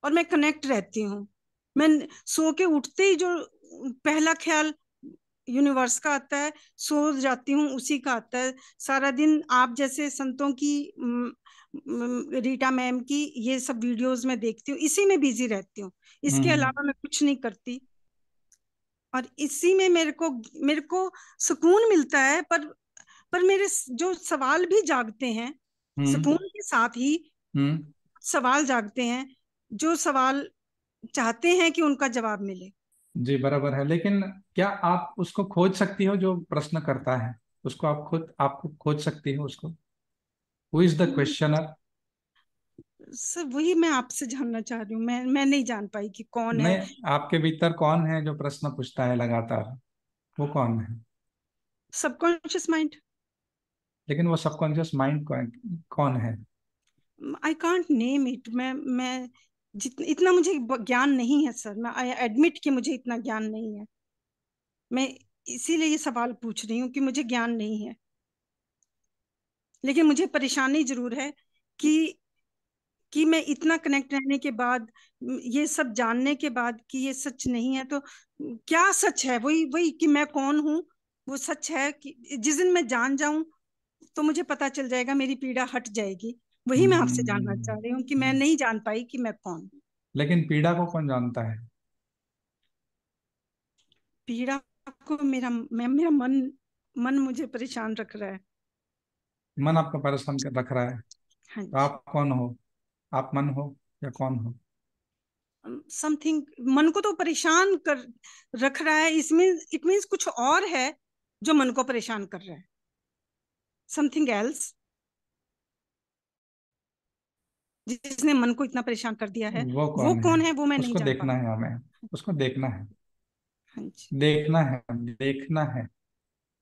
F: और मैं कनेक्ट रहती हूँ। मैं सो के उठते ही जो पहला ख्याल यूनिवर्स का आता है, सो जाती हूँ उसी का आता है। सारा दिन आप जैसे संतों की, रीटा मैम की ये सब वीडियोस में देखती हूँ, इसी में बिजी रहती हूँ। इसके
B: हम्म
F: अलावा मैं कुछ नहीं करती। और इसी में मेरे को सुकून मिलता है। पर मेरे जो सवाल भी जागते हैं,
B: हम्म
F: सुकून के साथ ही
B: हम्म।
F: सवाल जागते हैं, जो सवाल चाहते हैं कि उनका जवाब मिले।
B: जी बराबर है, लेकिन क्या आप उसको खोज सकती हो जो प्रश्न करता है? उसको आपको खोज सकती हो उसको? Who is the questioner?
F: Sir, वही मैं आपसे जानना चाह रही हूँ। मैं नहीं जान पाई कि कौन है।
B: नहीं, आपके भीतर कौन है जो प्रश्न पूछता है लगातार? वो कौन है?
F: Subconscious mind.
B: लेकिन वो सबकॉन्शियस माइंड कौन है?
F: I can't name it. मैं इतना मुझे ज्ञान नहीं है सर। मैं आई एडमिट कि मुझे इतना ज्ञान नहीं है। मैं इसीलिए ये सवाल पूछ रही हूँ कि मुझे ज्ञान नहीं है। लेकिन मुझे परेशानी जरूर है कि मैं इतना कनेक्ट रहने के बाद, ये सब जानने के बाद कि ये सच नहीं है, तो क्या सच है? वही वही कि मैं कौन हूँ, वो सच है। कि जिस दिन मैं जान जाऊं तो मुझे पता चल जाएगा, मेरी पीड़ा हट जाएगी। वही मैं आपसे जानना चाह रही हूँ कि मैं
B: हम्म।
F: नहीं जान पाई कि मैं कौन हूँ।
B: लेकिन पीड़ा को कौन जानता है?
F: पीड़ा को मेरा मन मुझे परेशान रख रहा है।
B: मन आपको परेशान कर रख रहा है?
F: हाँ
B: तो
F: जी।
B: आप कौन हो? आप मन हो या कौन हो?
F: समथिंग मन को तो परेशान कर रख रहा है। इसमें इट मीन्स कुछ और है जो मन को परेशान कर रहा है। समथिंग एल्स जिसने मन को इतना परेशान कर दिया है।
B: वो
F: वो
B: कौन है?
F: कौन है वो मैं नहीं
B: उसको
F: जान पा
B: देखना
F: रही।
B: है हमें। उसको देखना है।
F: हाँ जी।
B: देखना है। देखना है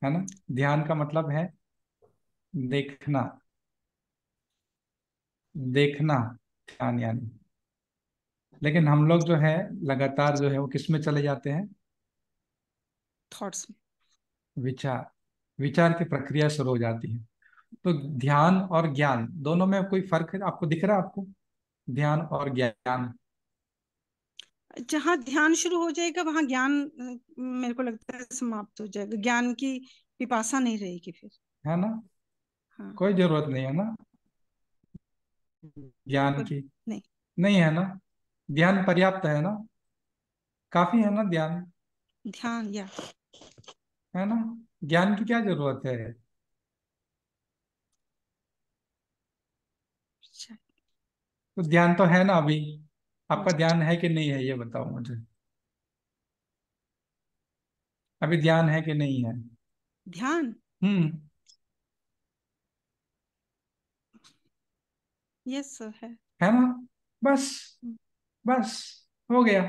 B: ना? ध्यान का मतलब है देखना। देखना ध्यान यानी। लेकिन हम लोग जो है लगातार जो है वो किस में चले जाते हैं?
F: थॉट्स में।
B: विचार। विचार की प्रक्रिया शुरू हो जाती है। तो ध्यान और ज्ञान दोनों में कोई फर्क है आपको दिख रहा है आपको? ध्यान और ज्ञान।
F: जहाँ ध्यान शुरू हो जाएगा वहां ज्ञान मेरे को लगता है समाप्त हो जाएगा। ज्ञान की पिपासा नहीं रहेगी फिर।
B: है ना?
F: हाँ।
B: कोई जरूरत नहीं है ना ज्ञान
F: पर
B: की?
F: नहीं।
B: नहीं है ना? ध्यान पर्याप्त है ना? काफी है ना ध्यान?
F: ध्यान या
B: है ना? ज्ञान की क्या जरूरत है? तो ध्यान तो है ना अभी। आपका ध्यान है कि नहीं है ये बताओ मुझे। अभी ध्यान है कि नहीं है?
F: ध्यान।
B: हम्म।
F: यस सर है।
B: है ना? बस। बस हो गया।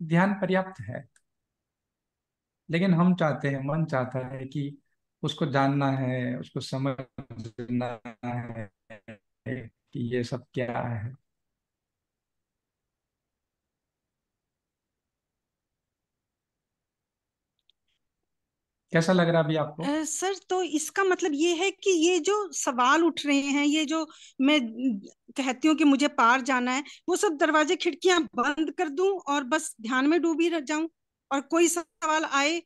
B: ध्यान पर्याप्त है। लेकिन हम चाहते हैं, मन चाहता है कि उसको जानना है, उसको समझना है कि ये सब क्या है। कैसा लग रहा है अभी आपको?
F: सर तो इसका मतलब ये है कि ये जो सवाल उठ रहे हैं, ये जो मैं कहती हूँ कि मुझे पार जाना है, वो सब दरवाजे खिड़कियां बंद कर दूं और बस ध्यान में डूबी रह जाऊं, और कोई सवाल आए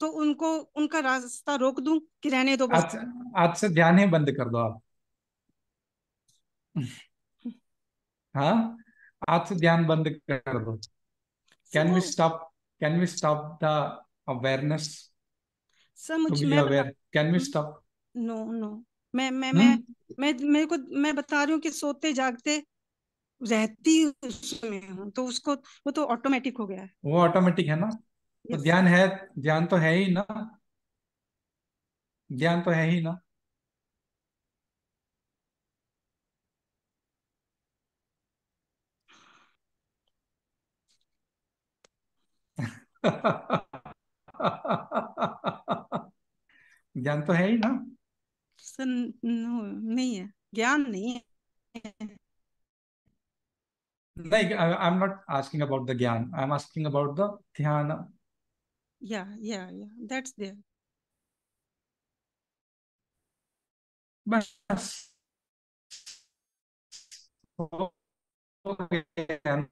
F: तो उनको उनका रास्ता रोक दूं कि रहने दो बस।
B: आज आज से ध्यान ही बंद कर दो आप। हाँ, आज से ध्यान बंद कर दो।
F: सर
B: कैन वी
F: वो
B: stop? Can we stop the awareness
F: sir
B: to
F: मुझे
B: बी
F: मैं बता
B: aware? Can we stop?
F: No no मैं मैं मैं
B: हम्म
F: मैं मेरे को मैं बता रही हूँ कि सोते जागते रहती उसमें हूँ, तो उसको वो तो ऑटोमेटिक हो गया है।
B: वो ऑटोमेटिक है ना, तो
F: यस।
B: ध्यान है। ध्यान तो है ही ना, ध्यान तो है ही ना। ज्ञान तो है ही ना।
F: सर नो नहीं है, ज्ञान नहीं है।
B: नहीं, I am not asking about the gyan, I am asking about the dhyan.
F: या दैट्स देयर।
B: बस हो हो गया ना,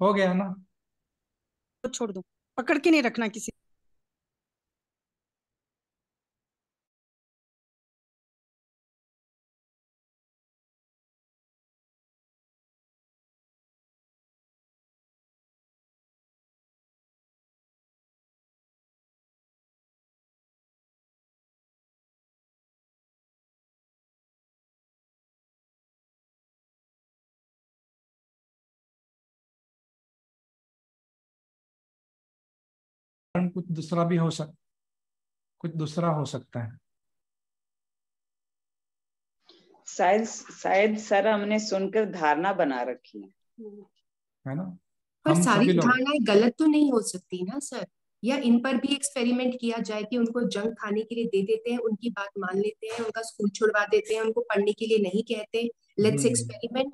B: हो गया ना।
F: तो छोड़ दो, पकड़ के नहीं रखना किसी।
B: कुछ दूसरा भी हो कुछ दूसरा हो सकता है।
G: शायद शायद सर हमने सुनकर धारणा बना रखी
B: है ना,
D: पर
B: हम
D: सारी
B: सभी लोग।
D: धारणाएं गलत तो नहीं हो सकती ना सर? या इन पर भी एक्सपेरिमेंट किया जाए कि उनको जंक खाने के लिए दे देते हैं, उनकी बात मान लेते हैं, उनका स्कूल छुड़वा देते हैं, उनको पढ़ने के लिए नहीं कहते। लेट्स
B: हम्म,
D: एक्सपेरिमेंट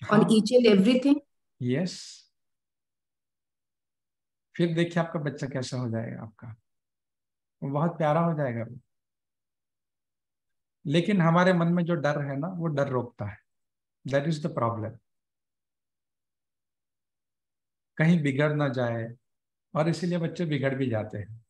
D: ऑन
B: हाँ,
D: ईच एंड एवरीथिंग।
B: यस। फिर देखिए आपका बच्चा कैसा हो जाएगा आपका, वो बहुत प्यारा हो जाएगा वो। लेकिन हमारे मन में जो डर है ना, वो डर रोकता है। That is the problem. कहीं बिगड़ ना जाए, और इसीलिए बच्चे बिगड़ भी जाते हैं।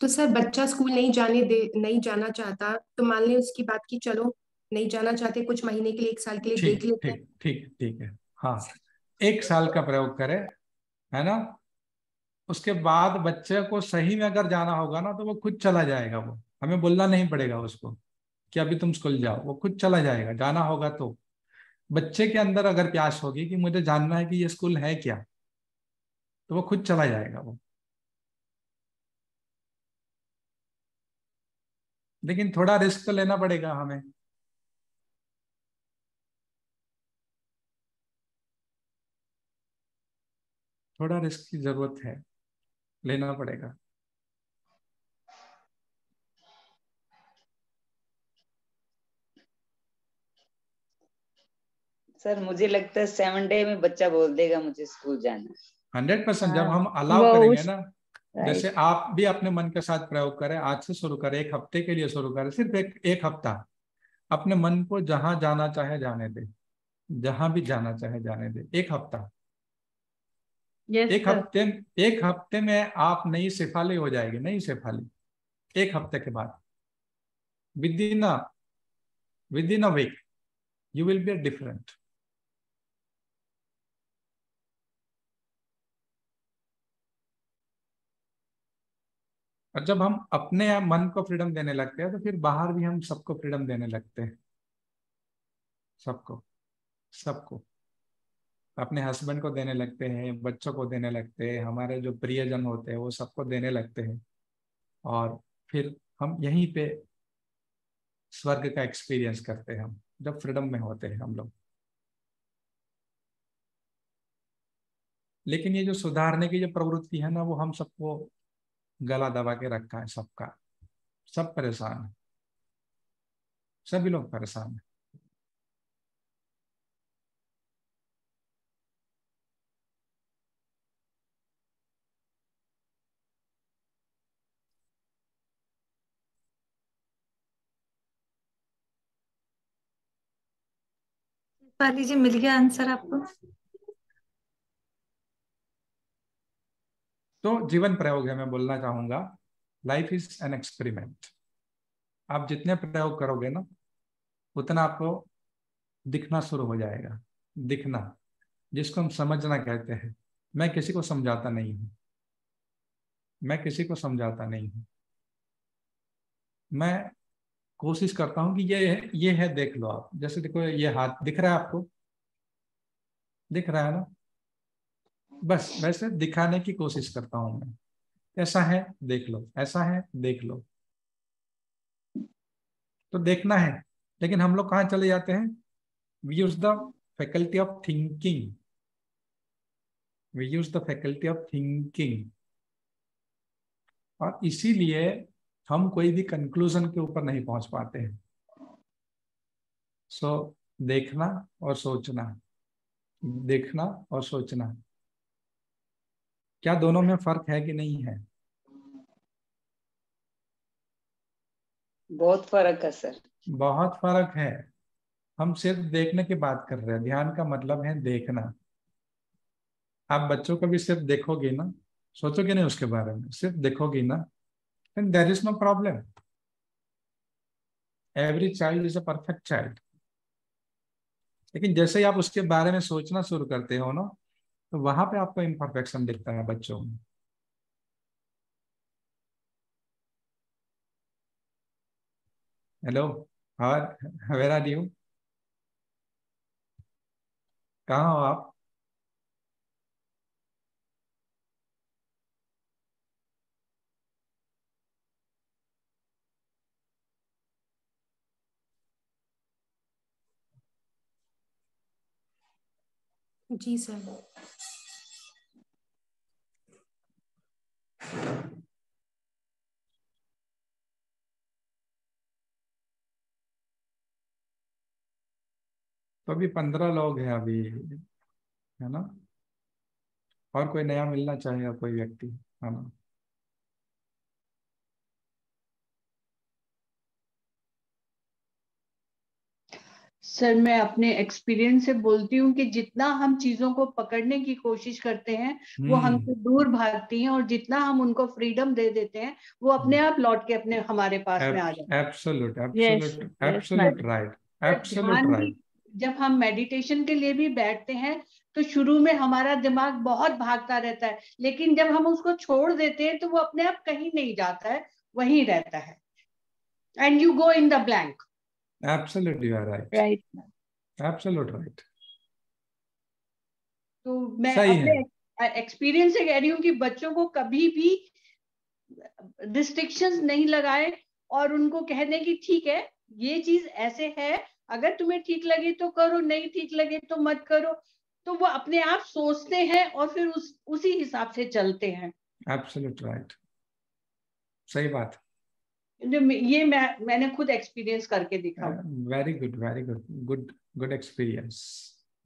D: तो सर बच्चा स्कूल नहीं जाना चाहता, तो मान लें उसकी बात की चलो नहीं जाना चाहते, कुछ महीने के लिए, एक साल के लिए देख
B: ठीक
D: लेते हैं।
B: ठीक ठीक ठीक है। हाँ, 1 साल का प्रयोग करें, है ना। उसके बाद बच्चे को सही में अगर जाना होगा ना, तो वो खुद चला जाएगा। वो हमें बोलना नहीं पड़ेगा उसको कि अभी तुम स्कूल जाओ, वो खुद चला जाएगा। जाना होगा तो बच्चे के अंदर अगर प्यास होगी कि मुझे जानना है कि ये स्कूल है क्या, तो वो खुद चला जाएगा वो। लेकिन थोड़ा रिस्क तो लेना पड़ेगा हमें। थोड़ा रिस्क की जरूरत है, लेना पड़ेगा।
G: सर। मुझे लगता है 7 डे में बच्चा बोल देगा मुझे स्कूल जाना
B: 100%। जब
E: हाँ
B: हम अलाउ
E: वो
B: करेंगे
E: उस
B: ना, जैसे
E: राइट।
B: आप भी अपने मन के साथ प्रयोग करें, आज से शुरू करें, 1 हफ्ते के लिए शुरू करें, सिर्फ एक हफ्ता। अपने मन को जहां जाना चाहे जाने दे, जहां भी जाना चाहे जाने दे, 1 हफ्ता।
C: यस
B: एक
C: सर।
B: हफ्ते 1 हफ्ते में आप नई शेफाली हो जाएगी, नई शेफाली। 1 हफ्ते के बाद, within within a week, you will be different. और जब हम अपने मन को फ्रीडम देने लगते हैं, तो फिर बाहर भी हम सबको फ्रीडम देने लगते हैं। सबको, सबको। अपने हस्बैंड को देने लगते हैं, बच्चों को देने लगते हैं, हमारे जो प्रियजन होते हैं वो सबको देने लगते हैं। और फिर हम यहीं पे स्वर्ग का एक्सपीरियंस करते हैं, हम जब फ्रीडम में होते हैं हम लोग। लेकिन ये जो सुधारने की जो प्रवृत्ति है ना, वो हम सबको गला दबा के रखा है सबका। सब परेशान है, सभी लोग परेशान हैं।
C: पाली जी, मिल गया आंसर आपको?
B: तो जीवन प्रयोग है, मैं बोलना चाहूंगा, लाइफ इज एन एक्सपेरिमेंट। आप जितने प्रयोग करोगे ना, उतना आपको दिखना शुरू हो जाएगा। दिखना, जिसको हम समझना कहते हैं। मैं किसी को समझाता नहीं हूं, मैं किसी को समझाता नहीं हूं। मैं कोशिश करता हूं कि ये है, देख लो आप। जैसे देखो, ये हाथ दिख रहा है आपको, दिख रहा है ना, बस वैसे दिखाने की कोशिश करता हूं मैं। ऐसा है, देख लो, ऐसा है, देख लो। तो देखना है, लेकिन हम लोग कहाँ चले जाते हैं? We use the faculty of thinking, we use the faculty of thinking, और इसीलिए हम कोई भी कंक्लूजन के ऊपर नहीं पहुंच पाते हैं। सो देखना और सोचना, देखना और सोचना, क्या दोनों में फर्क है कि नहीं है?
G: बहुत फर्क है सर।
B: बहुत फर्क है। हम सिर्फ देखने की बात कर रहे हैं। ध्यान का मतलब है देखना। आप बच्चों को भी सिर्फ देखोगे ना, सोचोगे नहीं उसके बारे में, सिर्फ देखोगी ना, then there is no problem. Every child is a perfect child. लेकिन जैसे ही आप उसके बारे में सोचना शुरू करते हो ना, तो वहां पे आपको इम्परफेक्शन दिखता है बच्चों में। हेलो, और वेर आर यू? कहाँ हो आप?
D: जी सर।
B: तो अभी 15 लोग हैं अभी, है ना? और कोई नया मिलना चाहेगा कोई व्यक्ति, है ना?
H: सर, मैं अपने एक्सपीरियंस से बोलती हूँ कि जितना हम चीजों को पकड़ने की कोशिश करते हैं वो हमसे दूर भागती हैं, और जितना हम उनको फ्रीडम दे देते हैं वो अपने आप लौट के अपने हमारे पास में आ जाते हैं।
B: Absolute,
C: Yes,
B: absolute,
C: yes,
B: absolute
C: ma'am.
B: Right, absolute
H: ध्यान भी,
B: राइट।
H: जब हम मेडिटेशन के लिए भी बैठते हैं तो शुरू में हमारा दिमाग बहुत भागता रहता है, लेकिन जब हम उसको छोड़ देते हैं तो वो अपने आप कहीं नहीं जाता है, वहीं रहता है, and you go in the blank.
B: Absolute, you are right,
C: Right.
B: Absolute right.
H: तो मैं
B: सही है।
H: अपने एक्सपीरियंस से कह रही हूँ कि बच्चों को कभी भी रिस्ट्रिक्शंस नहीं लगाए, और उनको कह दें कि ठीक है, ये चीज ऐसे है, अगर तुम्हें ठीक लगे तो करो, नहीं ठीक लगे तो मत करो। तो वो अपने आप सोचते हैं और फिर उसी हिसाब से चलते हैं।
B: एब्सोल्यूट राइट, सही बात।
H: ये मैंने खुद एक्सपीरियंस करके दिखा।
B: Very good, very good, good, good experience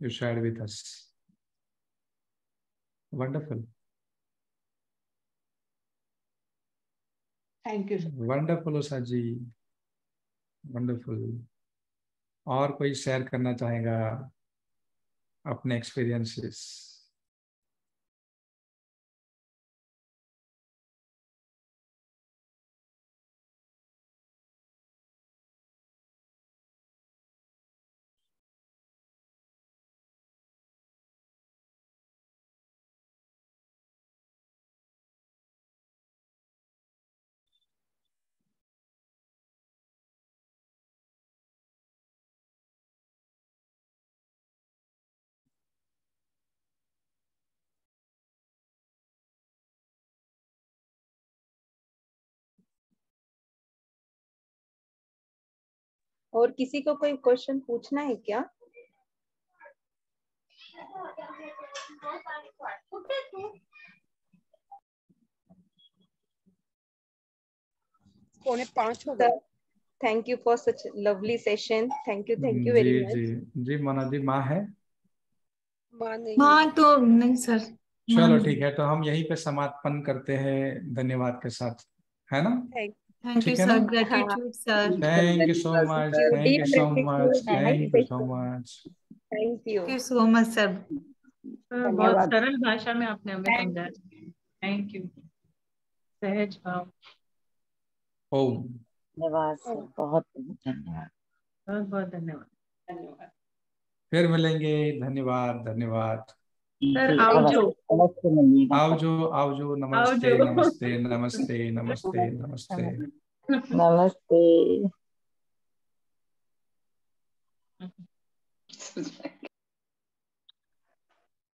B: you shared with us. Wonderful,
H: thank you.
B: Wonderful Usha ji, wonderful. और कोई शेयर करना चाहेगा अपने एक्सपीरियंसेस?
I: और किसी को कोई क्वेश्चन पूछना है क्या?
J: पौने 5 हो गए।
I: Thank you for such lovely session. Thank you
B: ji
I: very much.
B: जी मोना जी, माँ है?
C: माँ तो नहीं सर।
B: चलो ठीक है, तो हम यहीं पे समापन करते हैं धन्यवाद के साथ, है ना?
C: थैंक यू
B: ठीक है ना?
C: Sir, gratitude sir.
B: Thank you so much, thank you so much, thank you so much.
I: Thank you.
C: Thank you so much sir. बहुत
G: धन्यवाद।
C: सरल भाषा में आपने हमें समझाया। Thank you. सहज भाव।
B: ओम।
G: धन्यवाद सर, बहुत धन्यवाद।
C: बहुत बहुत धन्यवाद।
A: धन्यवाद।
B: फिर मिलेंगे, धन्यवाद धन्यवाद।
C: सर आओ
G: अवश्य मिलिएगा।
B: आओ नमस्ते नमस्ते नमस्ते नमस्ते नमस्ते
G: नमस्ते।